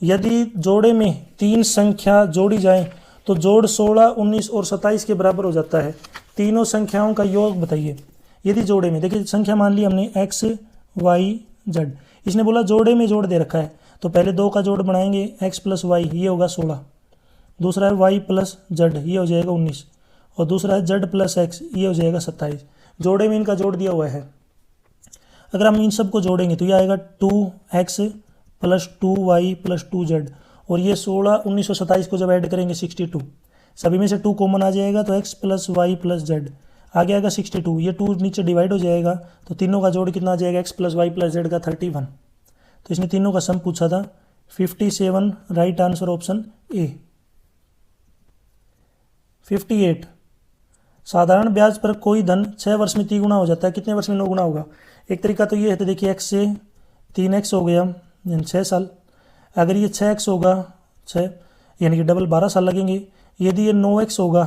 यदि जोड़े में 3 संख्या जोड़ी जाए तो जोड़ 16, 19 और 27 के बराबर हो जाता है। तीनों संख्याओं का योग बताइए। यदि जोड़े में, देखिए संख्या मान ली हमने x, y, z, इसने बोला जोड़े में जोड़ दे रखा है, तो पहले 2 का जोड़ बनाएंगे, x प्लस वाई ये होगा 16, दूसरा है y प्लस z ये हो जाएगा 19, और दूसरा है z प्लस x ये हो जाएगा 27। जोड़े में इनका जोड़ दिया हुआ है। अगर हम इन सब को जोड़ेंगे तो ये आएगा 2x plus 2y plus 2z, और ये 16, 19 और 27 को जब ऐड करेंगे 62, सभी में से 2 कॉमन आ जाएगा तो x plus Y plus Z आगे आएगा 62, ये 2 नीचे डिवाइड हो जाएगा तो तीनों का जोड़ कितना आ जाएगा, x plus Y plus Z का 31। तो इसने तीनों का सम पूछा था 57, राइट आंसर ऑप्शन ए। 58, साधारण ब्याज पर कोई धन 6 वर्ष में 3 गुना हो जाता है, कितने वर्ष में 9 गुना होगा। एक तरीका तो ये है, तो देखिए x से 3x हो गया यानी 6 साल, अगर ये 6x होगा 6 यानी कि डबल 12 साल लगेंगे, यदि ये 9x होगा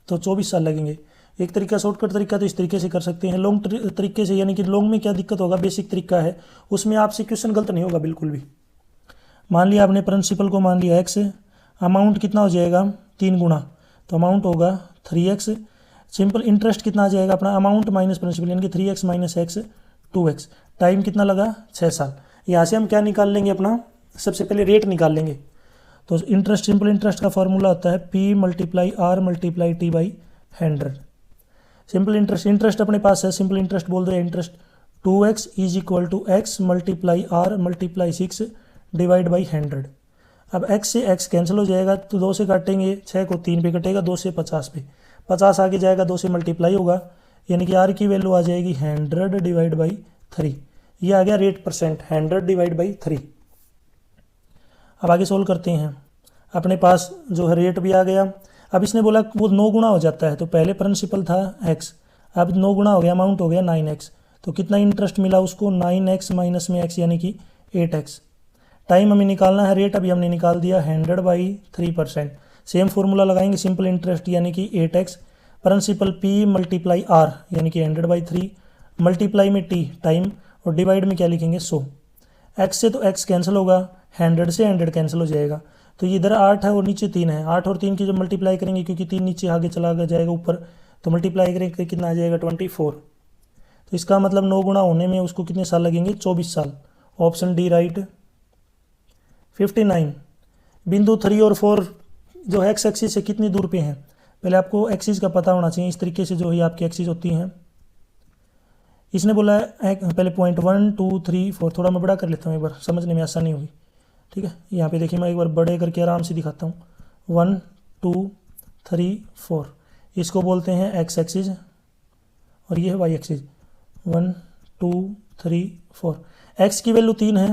तो 24 साल लगेंगे। एक तरीका शॉर्टकट तरीका तो इस तरीके से कर सकते हैं, लॉन्ग तरीके से, यानी कि लॉन्ग में क्या दिक्कत होगा, बेसिक तरीका है उसमें आपसे क्वेश्चन गलत नहीं होगा बिल्कुल भी। मान लिया आपने प्रिंसिपल को मान लिया x, अमाउंट कितना हो जाएगा 3 गुना, तो अमाउंट होगा 3x। सिंपल इंटरेस्ट कितना आ जाएगा अपना, अमाउंट माइनस प्रिंसिपल यानी कि 3x minus x 2x, time कितना लगा 6 साल। यहाँ से हम क्या निकाल लेंगे अपना, सबसे पहले रेट निकाल लेंगे। तो इंटरेस्ट, सिंपल इंटरेस्ट का फॉर्मूला होता है P multiply R multiply T by 100। Simple interest, interest अपने पास है, सिंपल इंटरेस्ट बोल दो interest 2x is equal to x multiply R multiply 6 divide by 100। अब x से x कैंसिल हो जाएगा तो 2 से काटेंगे, 6 को 3 पे कटेगा, 2 से 50 पे, 50 आगे जाएगा 2 से मल्टीप्लाई होगा, यानी कि R की वैल्यू आ जाएगी 100 डिवाइड बाई 3। ये आ गया रेट परसेंट 100 डिवाइड बाई 3। अब आगे सोल्व करते हैं, अपने पास जो है रेट भी आ गया। अब इसने बोला वो 9 गुना हो जाता है, तो पहले प्रिंसिपल था x, अब 9 गुना हो गया, अमाउंट हो गया 9x, तो कितना इंटरेस्ट मिला उसको 9x माइनस में x यानी कि 8x। टाइम हमें निकालना है, रेट अभी हमने निकाल दिया 100 बाई 3%। सेम फॉर्मूला लगाएंगे, सिंपल इंटरेस्ट यानी कि 8x, principal P multiply R यानी कि 100 बाई 3, मल्टीप्लाई में T टाइम, और डिवाइड में क्या लिखेंगे 100। x से तो x कैंसिल होगा, 100 से 100 कैंसिल हो जाएगा, तो ये इधर 8 है और नीचे 3 है, 8 और 3 की जब मल्टीप्लाई करेंगे, क्योंकि 3 नीचे आगे चला जाएगा ऊपर, तो मल्टीप्लाई करेंगे कितना आ जाएगा 24। तो इसका मतलब 9 गुना होने में उसको कितने साल लगेंगे, 24 साल। Option D right. 59, बिंदु 3 और 4 जो है एक्स एक्सिस से कितनी दूर पे हैं। पहले आपको एक्सिस का पता होना चाहिए, इस तरीके से जो ही आपकी एक्सिस होती हैं। इसने बोला है पहले पॉइंट 1 2 3 4, थोड़ा मैं बड़ा कर लेता हूँ एक बार, समझने में आसानी होगी। ठीक है, यहाँ पे देखिए मैं एक बार बड़े करके आराम से दिखाता हूँ। 1 2 3 4, इसको बोलते हैं एक्स एक्सिस और ये है वाई एक्सिस। 1 2 3 4, एक्स की वैल्यू 3 है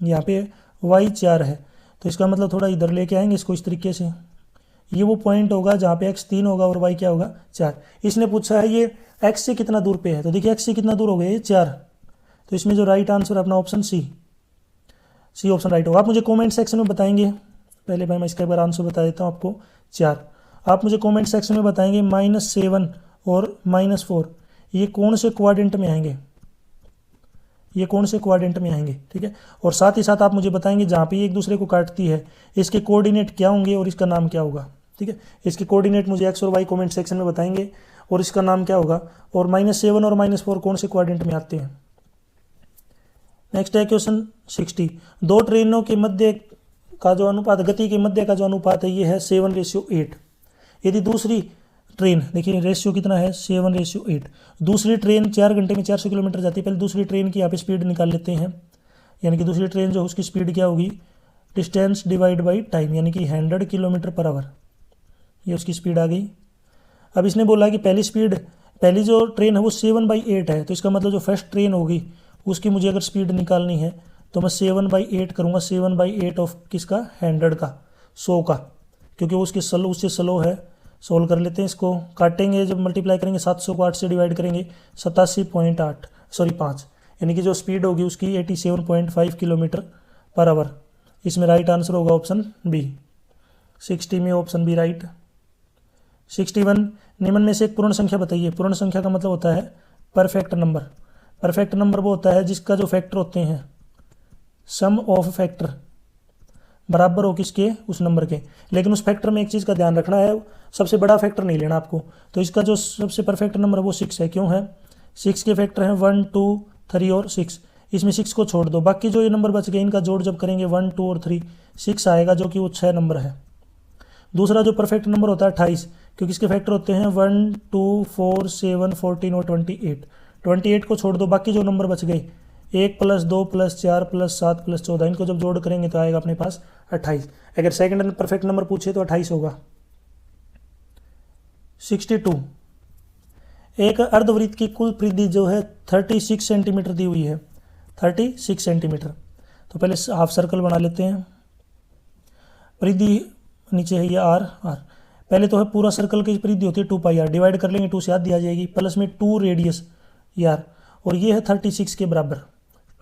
यहाँ पे, वाई 4 है, तो इसका मतलब थोड़ा इधर लेके आएंगे इसको इस तरीके से। ये वो पॉइंट होगा जहाँ पे एक्स 3 होगा और वाई क्या होगा 4। इसने पूछा है ये एक्स से कितना दूर पे है, तो देखिए एक्स से कितना दूर हो गया ये 4, तो इसमें जो राइट आंसर अपना ऑप्शन सी ऑप्शन राइट होगा। आप मुझे कमेंट सेक्शन में बताएंगे, पहले मैं इसका एक बार आंसर बता देता हूँ आपको। 4 आप मुझे कमेंट सेक्शन में बताएंगे -7 और -4 ये कौन से क्वाड्रेंट में आएंगे, ये कौन से क्वाड्रेंट में आएंगे। ठीक है, और साथ ही साथ आप मुझे बताएंगे जहाँ पे ये एक दूसरे को काटती है इसके कोऑर्डिनेट क्या होंगे और इसका नाम क्या होगा। ठीक है, इसके कोऑर्डिनेट मुझे एक्स और वाई कमेंट सेक्शन में बताएंगे और इसका नाम क्या होगा, और -7 और -4 कौन से क्वाड्रेंट में आते हैं। नेक्स्ट है क्वेश्चन 60, दो ट्रेनों के मध्य का जो अनुपात, गति के मध्य का जो अनुपात है ये है 7:8। यदि दूसरी ट्रेन, देखिए रेशियो कितना है 7:8, दूसरी ट्रेन 4 घंटे में 400 किलोमीटर जाती है। पहले दूसरी ट्रेन की यहाँ पे स्पीड निकाल लेते हैं, यानी कि दूसरी ट्रेन जो उसकी स्पीड क्या होगी, डिस्टेंस डिवाइड बाई टाइम, यानी कि 100 किलोमीटर पर आवर, ये उसकी स्पीड आ गई। अब इसने बोला कि पहली जो ट्रेन है वो 7/8 है, तो इसका मतलब जो फर्स्ट ट्रेन होगी उसकी मुझे अगर स्पीड निकालनी है तो मैं 7/8 करूँगा, 7/8 ऑफ किसका 100 का, 100 का, क्योंकि वो उससे स्लो है। सोल्व कर लेते हैं इसको, काटेंगे जब मल्टीप्लाई करेंगे 700 को 8 से डिवाइड करेंगे 5, यानी कि जो स्पीड होगी उसकी 87.5 किलोमीटर पर आवर। इसमें राइट आंसर होगा ऑप्शन बी। 60 में ऑप्शन बी राइट। 61, निम्न में से एक पूर्ण संख्या बताइए। पूर्ण संख्या का मतलब होता है परफेक्ट नंबर। परफेक्ट नंबर वो होता है जिसका जो फैक्टर होते हैं सम ऑफ फैक्टर, बराबर हो किसके, उस नंबर के। लेकिन उस फैक्टर में एक चीज़ का ध्यान रखना है, सबसे बड़ा फैक्टर नहीं लेना आपको। तो इसका जो सबसे परफेक्ट नंबर वो 6 है। क्यों है? 6 के फैक्टर हैं 1 2 3 और 6। इसमें 6 को छोड़ दो, बाकी जो ये नंबर बच गए इनका जोड़ जब करेंगे 1 2 और 3 6 आएगा, जो कि वो 6 नंबर है। दूसरा जो परफेक्ट नंबर होता है 28, क्योंकि इसके फैक्टर होते हैं 1 2 4 7 14 और 28। 28 को छोड़ दो, बाकी जो नंबर बच गए 1 + 2 + 4 + 7 + 14, इनको जब जोड़ करेंगे तो आएगा अपने पास 28। अगर सेकंड परफेक्ट नंबर पूछे तो 28 होगा। 62, एक अर्धवृत्त की कुल परिधि जो है 36 सेंटीमीटर दी हुई है, 36 सेंटीमीटर। तो पहले हाफ सर्कल बना लेते हैं। परिधि नीचे है ये आर। पहले तो है पूरा सर्कल की परिधि होती है 2πr, डिवाइड कर लेंगे 2 से आधी आ जाएगी, प्लस में 2 रेडियस यार, और ये है 36 के बराबर।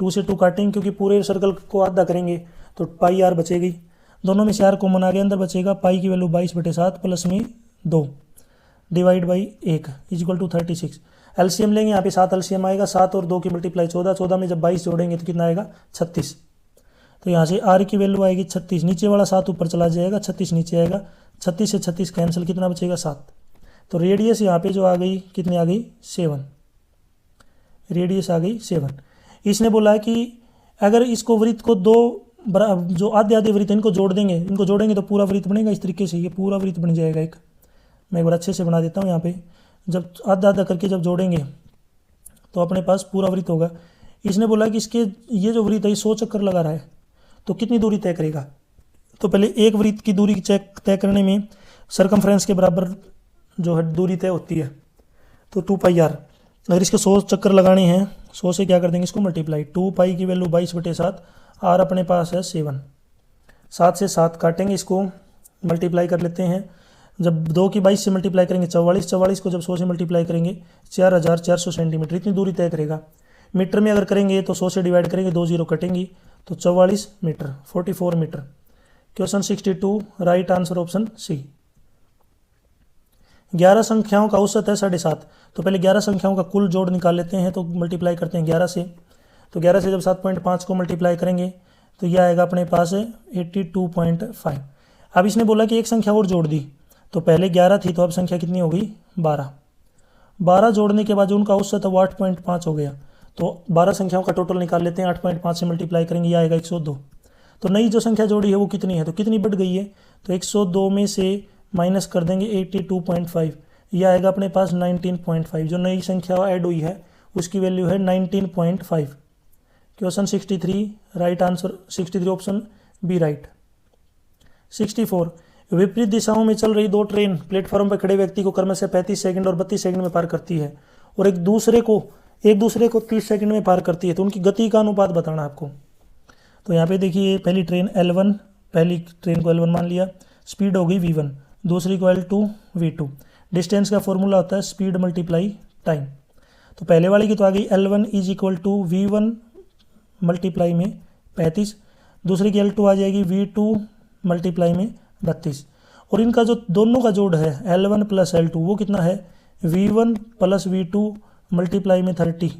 2 से 2 काटेंगे क्योंकि पूरे सर्कल को आधा करेंगे तो πr बचेगी। दोनों में से r कॉमन आ गया, अंदर बचेगा पाई की वैल्यू 22/7 प्लस में 2 divide by 1 equal to 36। LCM लेंगे, यहाँ पे 7 एलसीएम आएगा, 7 और 2 की मल्टीप्लाई 14, 14 में जब 22 जोड़ेंगे तो कितना आएगा 36। तो यहाँ से r की वैल्यू आएगी 36, नीचे वाला 7 ऊपर चला जाएगा, 36 नीचे आएगा, 36 से 36 कैंसिल, कितना बचेगा 7। तो रेडियस यहाँ पे जो आ गई कितनी आ गई 7, रेडियस आ गई 7। इसने बोला है कि अगर इसको वृत्त को दो जो आधे आधे वृत्त इनको जोड़ देंगे, इनको जोड़ेंगे तो पूरा वृत्त बनेगा इस तरीके से, ये पूरा वृत्त बन जाएगा एक। मैं एक बार अच्छे से बना देता हूँ। यहाँ पे जब आधा आधा करके जब जोड़ेंगे तो अपने पास पूरा वृत्त होगा। इसने बोला कि इसके ये जो वृत्त है 100 चक्कर लगा रहा है, तो कितनी दूरी तय करेगा। तो पहले एक वृत्त की दूरी तय करने में सरकमफ्रेंस के बराबर जो है दूरी तय होती है, तो 2πr। अगर इसके 100 चक्कर लगाने हैं, 100 से क्या कर देंगे इसको मल्टीप्लाई, 2π की वैल्यू 22/7, r अपने पास है 7। 7 से 7 काटेंगे, इसको मल्टीप्लाई कर लेते हैं। जब 2 की 22 से मल्टीप्लाई करेंगे 44, 44 को जब 100 से मल्टीप्लाई करेंगे 4400 सेंटीमीटर, इतनी दूरी तय करेगा। मीटर में अगर करेंगे तो 100 से डिवाइड करेंगे, 2 0 कटेंगी तो 44 metre, 44 metre. Question 62, right answer option C. 11 संख्याओं का औसत है 7.5। तो पहले 11 संख्याओं का कुल जोड़ निकाल लेते हैं, तो मल्टीप्लाई करते हैं 11 से। तो 11 से जब 7.5 को मल्टीप्लाई करेंगे तो यह आएगा अपने पास 82.5। अब इसने बोला कि एक संख्या और जोड़ दी, तो पहले 11 थी तो अब संख्या कितनी हो गई 12। 12 जोड़ने के बाद जो उनका औसत है वो 8.5 हो गया। तो 12 संख्याओं का टोटल निकाल लेते हैं, 8.5 से मल्टीप्लाई करेंगे, यह आएगा 102। तो नई जो संख्या जोड़ी है वो कितनी है, तो कितनी बढ़ गई है, तो 102 में से माइनस कर देंगे 82.5, यह आएगा अपने पास 19.5। जो नई संख्या ऐड हुई है उसकी वैल्यू है 19.5। Question 63, right answer 63 option B right. 64, विपरीत दिशाओं में चल रही 2 ट्रेन प्लेटफॉर्म पर खड़े व्यक्ति को क्रमशः 35 सेकंड और 32 सेकंड में पार करती है, और एक दूसरे को 30 सेकंड में पार करती है, तो उनकी गति का अनुपात बताना आपको। तो यहाँ पे देखिए, पहली ट्रेन L1, पहली ट्रेन को L1 मान लिया, स्पीड हो गई V1, दूसरी को L2 V2। डिस्टेंस का फॉर्मूला होता है स्पीड मल्टीप्लाई टाइम। तो पहले वाली की तो आ गई L1 = V1 मल्टीप्लाई में 35, दूसरी की L2 आ जाएगी V2 मल्टीप्लाई में 32, और इनका जो दोनों का जोड़ है L1 + L2 वो कितना है V1 + V2 मल्टीप्लाई में 30,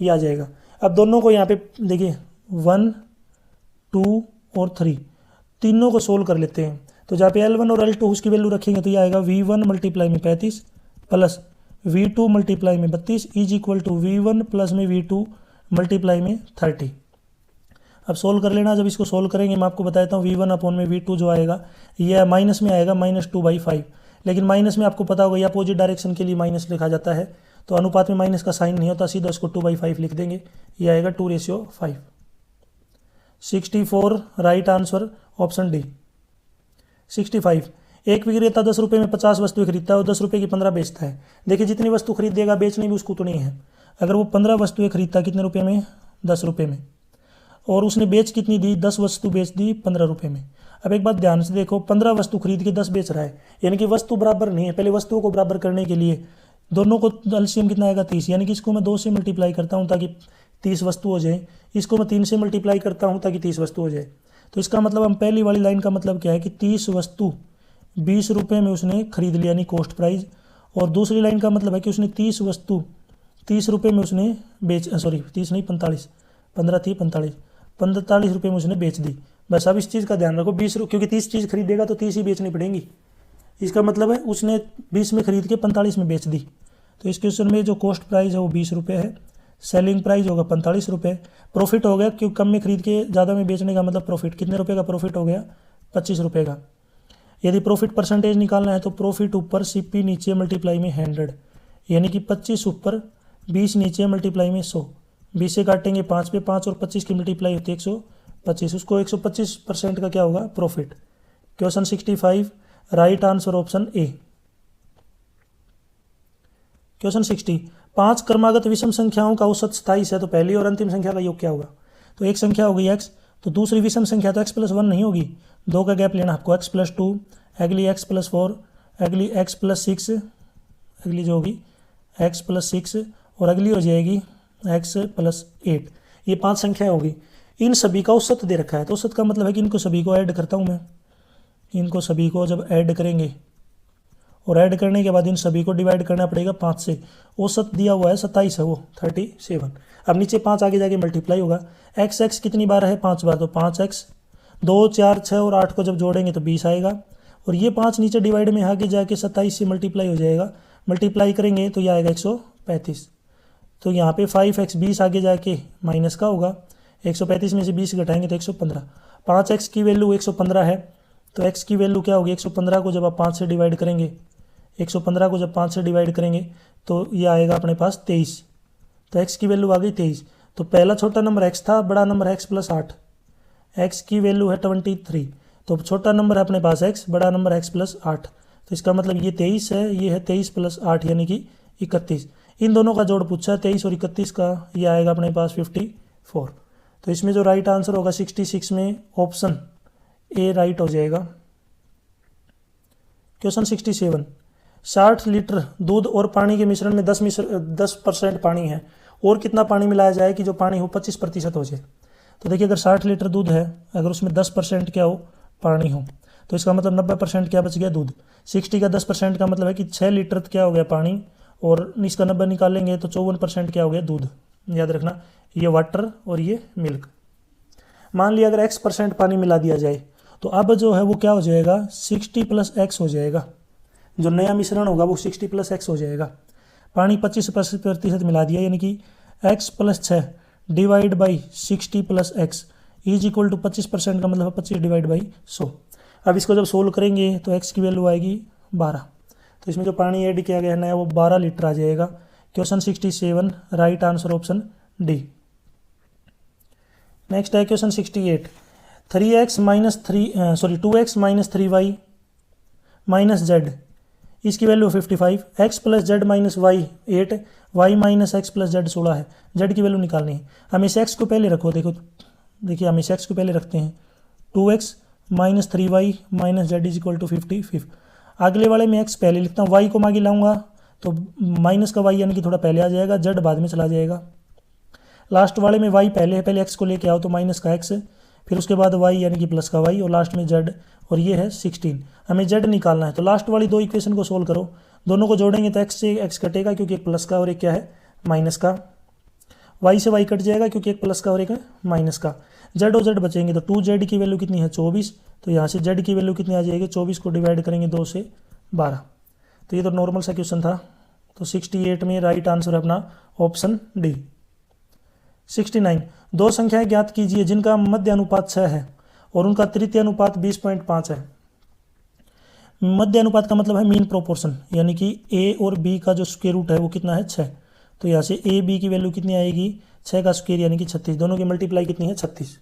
ये आ जाएगा। अब दोनों को यहाँ पे देखिए 1 2 और 3 तीनों को सोल्व कर लेते हैं। तो जहाँ पे L1 और L2 उसकी वैल्यू रखेंगे तो ये आएगा V1 मल्टीप्लाई में 35 प्लस V2 मल्टीप्लाई में 32 = V1 प्लस में V2 मल्टीप्लाई में 30। अब सोल्व कर लेना। जब इसको सोल्व करेंगे मैं आपको बताता हूँ V1 अपॉन में V2 जो आएगा ये माइनस में आएगा -2/5, लेकिन माइनस में आपको पता होगा या अपोजिट डायरेक्शन के लिए माइनस लिखा जाता है, तो अनुपात में माइनस का साइन नहीं होता, सीधा इसको 2/5 लिख देंगे, ये आएगा 2:5। 64, राइट आंसर ऑप्शन डी। 65, एक विक्रेता 10 रुपये में 50 वस्तुएं खरीदता है और 10 रुपये की 15 बेचता है। देखिए जितनी वस्तु खरीदेगा बेचने भी उसको तो नहीं है। अगर वो 15 वस्तुएं खरीदता कितने रुपये में 10 रुपये में, और उसने बेच कितनी दी 10 वस्तु बेच दी 15 रुपये में। अब एक बात ध्यान से देखो, 15 वस्तु खरीद के 10 बेच रहा है, यानी कि वस्तु बराबर नहीं है। पहले वस्तुओं को बराबर करने के लिए दोनों को एलसीएम कितना आएगा 30, यानी कि इसको मैं 2 से मल्टीप्लाई करता हूँ ताकि 30 वस्तु हो जाए, इसको मैं 3 से मल्टीप्लाई करता हूँ ताकि 30 वस्तु हो जाए। तो इसका मतलब हम पहली वाली लाइन का मतलब क्या है कि 30 वस्तु 20 रुपये में उसने खरीद लिया, यानी कॉस्ट प्राइस, और दूसरी लाइन का मतलब है कि उसने 30 वस्तु 30 रुपये में उसने 30 नहीं 45, 15 थी 45 रुपये में उसने बेच दी। बस अब इस चीज़ का ध्यान रखो, 20 क्योंकि 30 चीज़ खरीदेगा तो 30 ही बेचनी पड़ेंगी। इसका मतलब है उसने 20 में खरीद के 45 में बेच दी। तो इस क्वेश्चन में जो कॉस्ट प्राइस है वो 20 रुपये है, सेलिंग प्राइस होगा 45 रुपये, प्रॉफिट हो गया क्योंकि कम में खरीद के ज़्यादा में बेचने का मतलब प्रॉफिट, कितने रुपये का प्रॉफिट हो गया, 25 रुपये का। यदि प्रॉफिट परसेंटेज निकालना है तो प्रॉफिट ऊपर CP नीचे मल्टीप्लाई में 100, यानी कि 25 ऊपर 20 नीचे मल्टीप्लाई में 100, 20 से काटेंगे 5 पे 5 और 25 की मल्टीप्लाई होती है 125, उसको 125% का क्या होगा profit. Question 65 right answer option A. Question 60 5 क्रमागत विषम संख्याओं का औसत 27 है तो पहली और अंतिम संख्या का योग क्या होगा। तो एक संख्या होगी x, तो दूसरी विषम संख्या तो x+1 नहीं होगी, 2 का गैप लेना आपको, x+2, अगली x+4, अगली x+6, अगली जो होगी x+6 और अगली हो जाएगी x+8। ये 5 संख्या होगी, इन सभी का औसत दे रखा है। तो औसत का मतलब है कि इनको सभी को ऐड करता हूँ मैं, इनको सभी को जब ऐड करेंगे और ऐड करने के बाद इन सभी को डिवाइड करना पड़ेगा 5 से। औसत दिया हुआ है 27 है, वो 37। अब नीचे 5 आगे जाके मल्टीप्लाई होगा, x कितनी बार है 5 बार, तो 5x, 2 4 6 और 8 को जब जोड़ेंगे तो 20 आएगा, और ये 5 नीचे डिवाइड में आगे जाके 27 से मल्टीप्लाई हो जाएगा, मल्टीप्लाई करेंगे तो ये आएगा 135। तो यहाँ पे 5x 20 आगे जाके माइनस का होगा, 135 में से 20 घटाएंगे तो 115। 5x की वैल्यू 115 है, तो x की वैल्यू क्या होगी, 115 को जब आप 5 से डिवाइड करेंगे, 115 को जब 5 से डिवाइड करेंगे तो ये आएगा अपने पास 23। तो x की वैल्यू आ गई 23। तो पहला छोटा नंबर x था, बड़ा नंबर है x+8, x की वैल्यू है 23, तो छोटा नंबर है अपने पास x, बड़ा नंबर है x+8। तो इसका मतलब ये 23 है, ये है 23 + 8 यानी कि 31। इन दोनों का जोड़ पूछा है 23 और 31 का, ये आएगा अपने पास 54। तो इसमें जो राइट आंसर होगा 66 में ऑप्शन ए राइट हो जाएगा। क्वेश्चन 67 60 लीटर दूध और पानी के मिश्रण में 10% पानी है, और कितना पानी मिलाया जाए कि जो पानी हो 25% हो जाए। तो देखिए अगर 60 लीटर दूध है, अगर उसमें 10% क्या हो पानी हो, तो इसका मतलब 90% क्या बच गया दूध। 60 का 10% का मतलब है कि 6 लीटर क्या हो गया पानी, और इसका 90 निकालेंगे तो 54% क्या हो गया दूध। याद रखना ये वाटर और ये मिल्क। मान लिया अगर x% पानी मिला दिया जाए तो अब जो है वो क्या हो जाएगा 60 + x हो जाएगा, जो नया मिश्रण होगा वो 60 + x हो जाएगा। पानी 25% मिला दिया, यानी कि x + 6 divide by 60 + x is equal to 25% का मतलब है 25 डिवाइड बाई 100। अब इसको जब सोल्व करेंगे तो x की वैल्यू आएगी 12। तो इसमें जो पानी ऐड किया गया है नया वो 12 लीटर आ जाएगा। Question 67 right answer option D. Next है क्वेश्चन 68 2x - 3y - z, इसकी value 55, x + z - y 8, y - x + z 16 है। z की वैल्यू निकालनी है। हम इस x को पहले रखो, देखिए हम इस x को पहले रखते हैं, 2x - 3y - z = 55। अगले वाले में x पहले लिखता हूँ, y को आगे लाऊंगा तो माइनस का y यानी कि थोड़ा पहले आ जाएगा, z बाद में चला जाएगा। लास्ट वाले में y पहले है, पहले x को लेके आओ तो माइनस का x, फिर उसके बाद y यानी कि प्लस का y, और लास्ट में z, और ये है 16। हमें z निकालना है, तो लास्ट वाली दो इक्वेशन को सोल्व करो, दोनों को जोड़ेंगे तो x से x कटेगा क्योंकि एक प्लस का और एक क्या है माइनस का, y से y कट जाएगा क्योंकि एक प्लस का और एक माइनस का, z और z बचेंगे। तो 2z की वैल्यू कितनी है 24, तो यहाँ से z की वैल्यू कितनी आ जाएगी 24 को डिवाइड करेंगे 2 से 12। तो ये तो नॉर्मल सा क्वेश्चन था। तो 68 में राइट आंसर है अपना ऑप्शन डी। 69 दो संख्याएं ज्ञात कीजिए जिनका मध्य अनुपात 6 है और उनका तृतीय अनुपात 20.5 है। मध्य अनुपात का मतलब है मीन प्रोपोर्शन, यानी कि a और b का जो स्क्वायर रूट है वो कितना है 6। तो यहाँ से a b की वैल्यू कितनी आएगी 6 का स्क्वायर यानी कि 36, दोनों की मल्टीप्लाई कितनी है 36।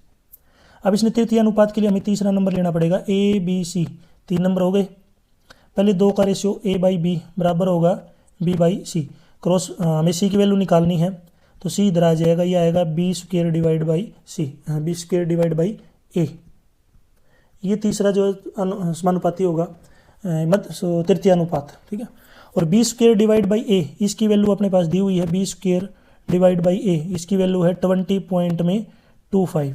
अब इसमें तृतीय अनुपात के लिए हमें तीसरा नंबर लेना पड़ेगा, a b c 3 नंबर हो गए। पहले 2 का रेशियो a बाई बी बराबर होगा b बाई सी, क्रॉस हमें c की वैल्यू निकालनी है, तो c इधर आ जाएगा, ये आएगा b² divide by C, b² divide by a। ये तीसरा जो समानुपाती होगा तृतीय अनुपात, ठीक है। और b² डिवाइड बाई a, इसकी वैल्यू अपने पास दी हुई है b² डिवाइड बाई a, इसकी वैल्यू है 20.25।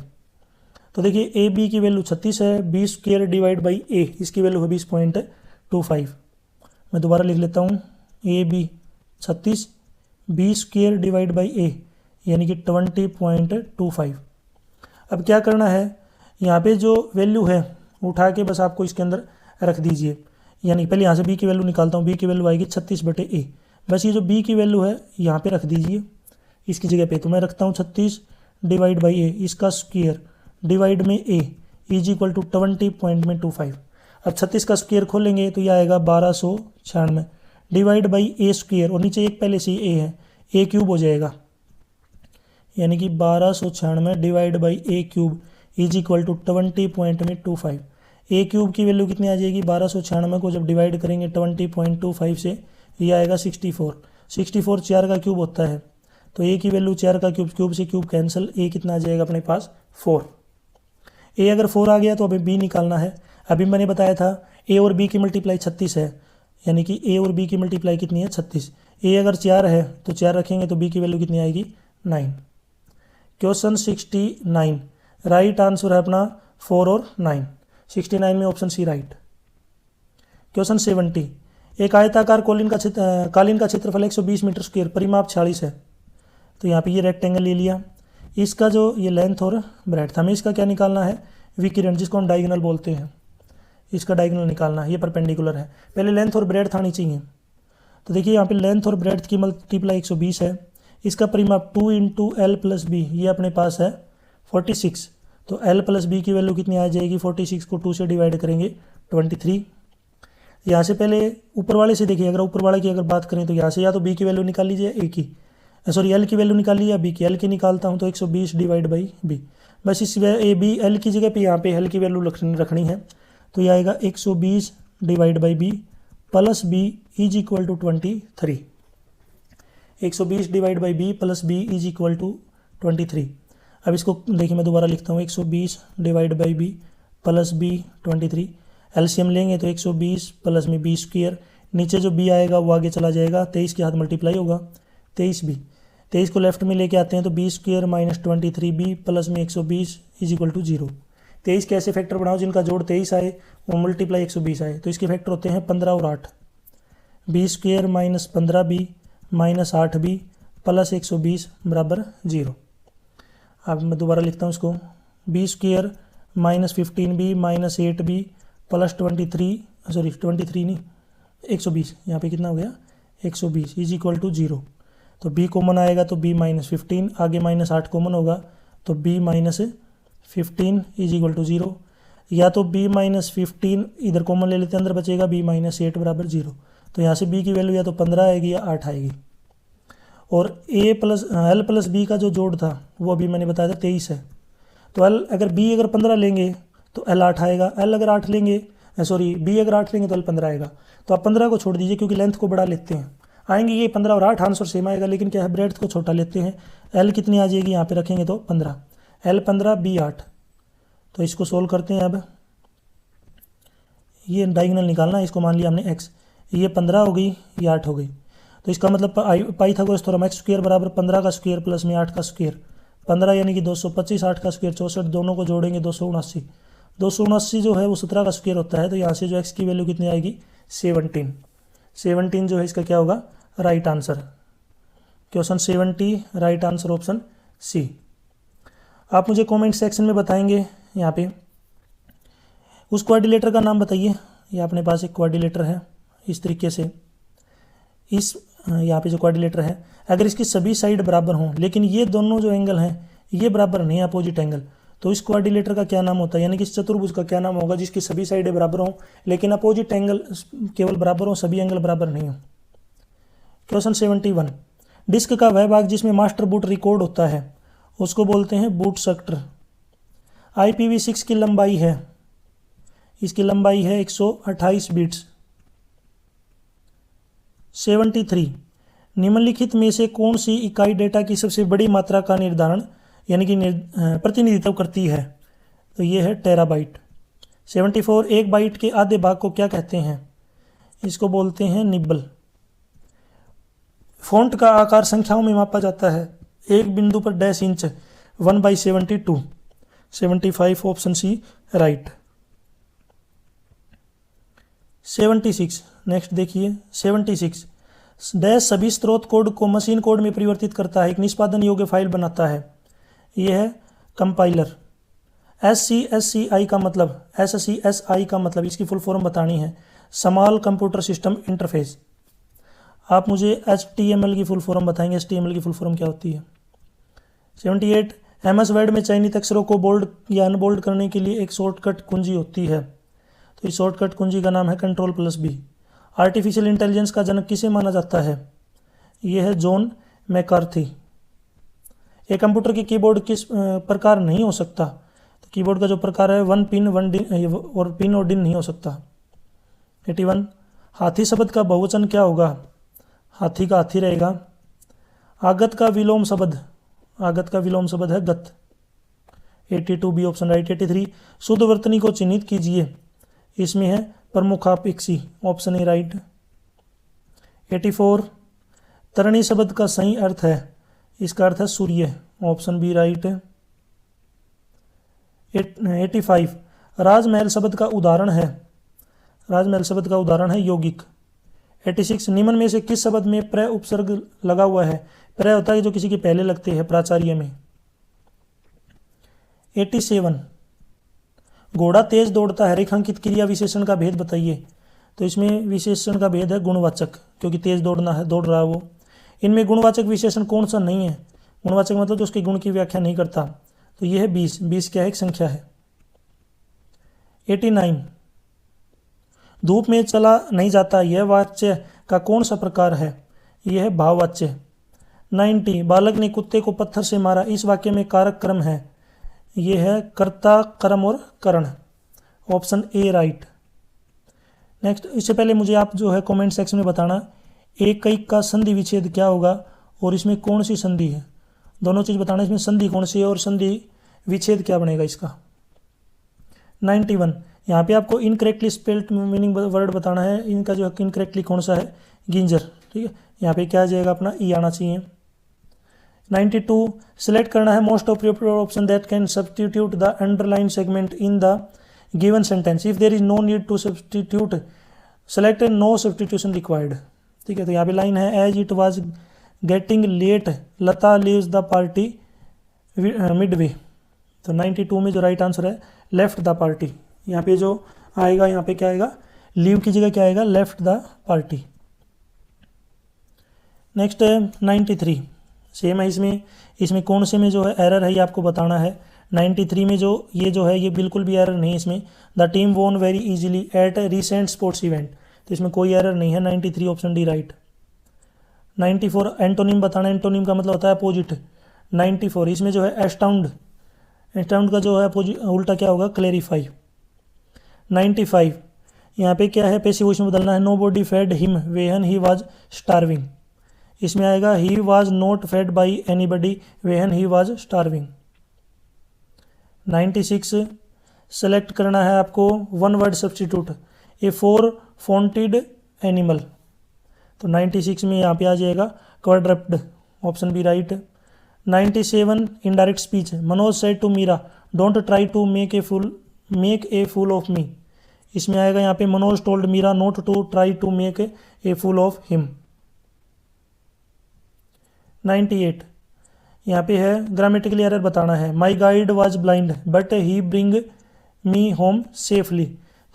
तो देखिए ए बी की वैल्यू 36 है, b² डिवाइड बाई a इसकी वैल्यू है 20.25। मैं दोबारा लिख लेता हूँ, A B 36, b² divide by a यानी कि 20.25। अब क्या करना है, यहाँ पे जो वैल्यू है उठा के बस आपको इसके अंदर रख दीजिए, यानी पहले यहाँ से b की वैल्यू निकालता हूँ। b की वैल्यू आएगी 36/a। बस ये जो b की वैल्यू है यहाँ पे रख दीजिए इसकी जगह पे। तो मैं रखता हूँ 36 डिवाइड बाई a, इसका स्क्वायर डिवाइड में a इज इक्वल टू 20.25। अब 36 का स्क्वायर खोलेंगे तो यह आएगा 1296 डिवाइड बाई a स्क्वायर, और नीचे एक पहले से ही a है, a क्यूब हो जाएगा, यानी कि 1296 divide by a cube is equal to 20.25। a cube की वैल्यू कितनी आ जाएगी, 1296 को जब डिवाइड करेंगे 20.25 से ये आएगा 64। 64 4 का क्यूब होता है, तो a की वैल्यू 4 का क्यूब, क्यूब से क्यूब कैंसिल, a कितना आ जाएगा अपने पास 4। a अगर 4 आ गया तो अभी b निकालना है। अभी मैंने बताया था a और b की मल्टीप्लाई 36 है, यानी कि a और b की मल्टीप्लाई कितनी है 36। a अगर 4 है तो 4 रखेंगे तो b की वैल्यू कितनी आएगी 9। क्वेश्चन 69, राइट आंसर है अपना 4 और 9। 69 में ऑप्शन सी राइट। क्वेश्चन 70, एक आयताकार कालीन का क्षेत्रफल 120 मीटर स्क्वायर, परिमाप 46 है। तो यहाँ पे ये रेक्टेंगल ले लिया, इसका जो ये लेंथ और ब्रेड्थ, हमें इसका क्या निकालना है, विकिरण, जिसको हम डायगोनल बोलते हैं, इसका डायगोनल निकालना है। ये परपेंडिकुलर है, पहले लेंथ और ब्रेड्थ आनी चाहिए। तो देखिए यहाँ पे लेंथ और ब्रेड्थ की मल्टीप्लाई 120 है, इसका परिमाप 2 × l + b, ये अपने पास है 46। तो l + b की वैल्यू कितनी आ जाएगी, 46 को 2 से डिवाइड करेंगे 23। यहाँ से पहले ऊपर वाले से देखिए, अगर ऊपर वाले की अगर बात करें तो यहाँ से या तो b की वैल्यू निकाल लीजिए, a की l की वैल्यू निकाल ली, या b की, l की निकालता हूँ तो 120 डिवाइड बाई b। बस इस a b l की जगह पे यहाँ पे l की वैल्यू रखनी है, तो यह आएगा 120 divide by b plus b is equal to 23। 120 divide by b plus b is equal to 23। अब इसको देखिए मैं दोबारा लिखता हूँ, 120 divide by b plus b 23। LCM लेंगे तो 120 प्लस में b स्क्वायर, नीचे जो b आएगा वो आगे चला जाएगा, 23 के हाथ मल्टीप्लाई होगा 23b। 23 को लेफ्ट में लेके आते हैं तो b square minus 23b plus में 120 इज इक्वल टू 0। 23 के ऐसे फैक्टर बनाओ जिनका जोड़ 23 आए वो मल्टीप्लाई 120 आए, तो इसके फैक्टर होते हैं 15 और 8। b square minus 15b minus 8b plus 120 बराबर 0। अब मैं दोबारा लिखता हूँ इसको, b square minus 15b minus 8b plus 23 नहीं 120, यहाँ पे कितना हो गया 120 इज इक्वल टू 0। तो b कॉमन आएगा तो b माइनस 15, आगे माइनस 8 कॉमन होगा तो b minus 15 is equal to 0, या तो b माइनस 15 इधर कॉमन ले लेते हैं, अंदर बचेगा b माइनस 8 बराबर 0। तो यहाँ से b की वैल्यू या तो 15 आएगी या 8 आएगी। और l प्लस b का जो जोड़ था वो अभी मैंने बताया था 23 है, तो l अगर b अगर 15 लेंगे तो l 8 आएगा, l अगर 8 लेंगे b अगर 8 लेंगे तो l 15 आएगा। तो आप 15 को छोड़ दीजिए क्योंकि लेंथ को बड़ा लेते हैं, आएंगे ये 15 और 8 आंसर सेम आएगा, लेकिन क्या है ब्रेड्थ को छोटा लेते हैं। l कितनी आ जाएगी यहाँ पे रखेंगे तो 15, l 15 b 8। तो इसको सोल्व करते हैं। अब ये डायगोनल निकालना है, इसको मान लिया हमने x, ये 15 हो गई, ये 8 हो गई। तो इसका मतलब पाइथागोरस थ्योरम x स्क्वायर बराबर 15 का स्क्वायर प्लस में 8 का स्क्वायर, 15 यानी कि 225, 8 का स्क्वायर 64, दोनों को जोड़ेंगे 279। 279 जो है वो 17 का स्क्वायर होता है, तो यहाँ से जो x की वैल्यू कितनी आएगी 17 जो है इसका क्या होगा right answer. Question 70 right answer option C. आप मुझे कमेंट सेक्शन में बताएंगे यहाँ पे उस क्वाड्रिलेटर का नाम बताइए। ये अपने पास एक क्वाड्रिलेटर है इस तरीके से, इस यहाँ पे जो क्वाड्रिलेटर है अगर इसकी सभी साइड बराबर हों लेकिन ये दोनों जो एंगल हैं ये बराबर नहीं है, अपोजिट एंगल, तो इस क्वाड्रिलेटर का क्या नाम होता है, यानी कि इस चतुर्भुज का क्या नाम होगा जिसकी सभी साइडें बराबर हों लेकिन अपोजिट एंगल केवल बराबर हों, सभी एंगल बराबर नहीं हो। क्वेश्चन 71, डिस्क का वह भाग जिसमें मास्टर बूट रिकॉर्ड होता है उसको बोलते हैं बूट सेक्टर। IPv6 की लंबाई है, इसकी लंबाई है 128 बिट्स। 73, निम्नलिखित में से कौन सी इकाई डेटा की सबसे बड़ी मात्रा का निर्धारण यानी कि प्रतिनिधित्व करती है, तो ये है टेराबाइट। 74, एक बाइट के आधे भाग को क्या कहते हैं, इसको बोलते हैं निब्बल। फॉन्ट का आकार संख्याओं में मापा जाता है, एक बिंदु पर dash inch 1/72। 75 option C right. 76, next देखिए 76, डैश सभी स्रोत कोड को मशीन कोड में परिवर्तित करता है, एक निष्पादन योग्य फाइल बनाता है, यह है कंपाइलर। SCSI का मतलब, SCSI का मतलब इसकी फुल फॉर्म बतानी है, स्मॉल कंप्यूटर सिस्टम इंटरफेस। आप मुझे HTML की फुल फॉर्म बताएंगे, HTML की फुल फॉर्म क्या होती है। 78 MS वर्ड में चयनित अक्षरों को बोल्ड या अनबोल्ड करने के लिए एक शॉर्टकट कुंजी होती है, तो इस शॉर्टकट कुंजी का नाम है Ctrl+B। आर्टिफिशियल इंटेलिजेंस का जनक किसे माना जाता है, यह है जॉन मैकार्थी। एक कंप्यूटर के कीबोर्ड किस प्रकार नहीं हो सकता, तो कीबोर्ड का जो प्रकार है 1 पिन 1 डिन और पिन और डिन नहीं हो सकता। 81 हाथी शब्द का बहुवचन क्या होगा, हाथी का हाथी रहेगा। आगत का विलोम शब्द, आगत का विलोम शब्द है गत। 82 बी ऑप्शन राइट। 83 शुद्ध वर्तनी को चिन्हित कीजिए, इसमें है प्रमुखापेक्षी, ऑप्शन ए राइट। 84 तरणी शब्द का सही अर्थ है, इसका अर्थ है सूर्य, ऑप्शन बी राइट। 85 राजमहल शब्द का उदाहरण है, राजमहल शब्द का उदाहरण है यौगिक। 86 निम्न में से किस शब्द में प्र उपसर्ग लगा हुआ है, प्र होता है जो किसी के पहले लगते हैं प्राचार्य में। 87 घोड़ा तेज दौड़ता है, रेखांकित क्रिया विशेषण का भेद बताइए, तो इसमें विशेषण का भेद है गुणवाचक, क्योंकि तेज दौड़ रहा है वो। इनमें गुणवाचक विशेषण कौन सा नहीं है, गुणवाचक मतलब जो उसके गुण की व्याख्या नहीं करता, तो यह है 20। 20 क्या है, एक संख्या है। 89 धूप में चला नहीं जाता, यह वाच्य का कौन सा प्रकार है, यह है भाववाच्य। 90 बालक ने कुत्ते को पत्थर से मारा, इस वाक्य में कारक क्रम है, यह है कर्ता कर्म और करण, ऑप्शन ए राइट। नेक्स्ट, इससे पहले मुझे आप जो है कमेंट सेक्शन में बताना एकैक का संधि विच्छेद क्या होगा और इसमें कौन सी संधि है, दोनों चीज़ बताना, इसमें संधि कौन सी है और संधि विच्छेद क्या बनेगा इसका। 91 यहाँ पे आपको इनकरेक्टली स्पेल्ड मीनिंग वर्ड बताना है, इनका जो इनकरेक्टली कौन सा है, गिंजर, ठीक है। यहाँ पे क्या आ जाएगा अपना ई आना चाहिए। 92 सिलेक्ट करना है most appropriate option that can substitute the underline segment in the given sentence, if there is no need to substitute select no substitution required, ठीक है। तो यहाँ पे लाइन है as it was getting late Lata leaves the party midway, तो 92 में जो right answer है लेफ्ट द पार्टी। यहाँ पे जो आएगा, यहाँ पे क्या आएगा, लीव की जगह क्या आएगा, लेफ्ट द पार्टी। नेक्स्ट है 93 सेम है, इसमें कौन से में जो है एरर है ये आपको बताना है। 93 में जो है ये बिल्कुल भी एरर नहीं है इसमें, the team won very easily at recent sports event, तो इसमें कोई एरर नहीं है, 93 ऑप्शन डी राइट। 94 एंटोनिम बताना, एंटोनिम का मतलब होता है अपोजिट। 94 इसमें जो है एस्टाउंड, एस्टाउंड का जो है उल्टा क्या होगा, क्लेरिफाई। 95 यहाँ पे क्या है, पैसिव वॉइस में बदलना है, nobody fed him when he was starving, इसमें आएगा he was not fed by anybody when he was starving. 96 select करना है आपको one word substitute, a four footed animal, तो 96 में यहाँ पे आ जाएगा quadruped, option B right. 97 indirect speech, Manoj said to Meera don't try to make a fool of me, इसमें आएगा यहाँ पे Manoj told Meera not to try to make a fool of him. 98 यहाँ पे है ग्रामेटिकली एरर बताना है, my guide was blind but he bring me home safely,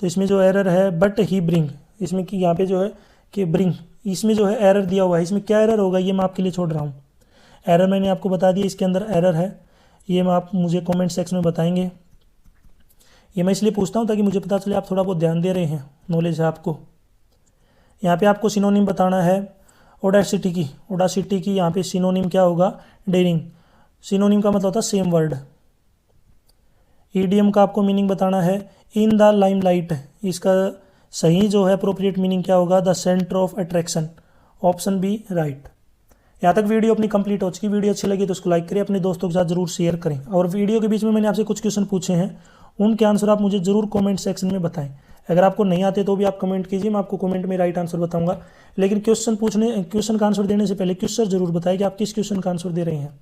तो इसमें जो एरर है बट ही ब्रिंग, इसमें कि यहाँ पे जो है कि ब्रिंग, इसमें जो है एरर दिया हुआ है, इसमें क्या एरर होगा ये मैं आपके लिए छोड़ रहा हूँ। एरर मैंने आपको बता दिया, इसके अंदर एरर है, ये मैं आप मुझे कमेंट सेक्शन में बताएंगे। ये मैं इसलिए पूछता हूँ ताकि मुझे पता चले आप थोड़ा बहुत ध्यान दे रहे हैं, नॉलेज है आपको। यहाँ पे आपको सिनोनिम बताना है ओडासिटी की यहाँ पे सिनोनिम क्या होगा, डेयरिंग, सिनोनिम का मतलब होता है सेम वर्ड। ईडीएम का आपको मीनिंग बताना है इन द लाइमलाइट, इसका सही जो है अप्रोप्रिएट मीनिंग क्या होगा, the centre of attraction, option B right. यहाँ तक वीडियो अपनी कंप्लीट हो चुकी, वीडियो अच्छी लगी तो उसको लाइक करें, अपने दोस्तों के साथ जरूर शेयर करें, और वीडियो के बीच में मैंने आपसे कुछ क्वेश्चन पूछे हैं, उनके आंसर आप मुझे जरूर कमेंट सेक्शन में बताएं। अगर आपको नहीं आते तो भी आप कमेंट कीजिए, मैं आपको कमेंट में राइट आंसर बताऊंगा, लेकिन क्वेश्चन का आंसर देने से पहले क्वेश्चन जरूर बताएं कि आप किस क्वेश्चन का आंसर दे रहे हैं।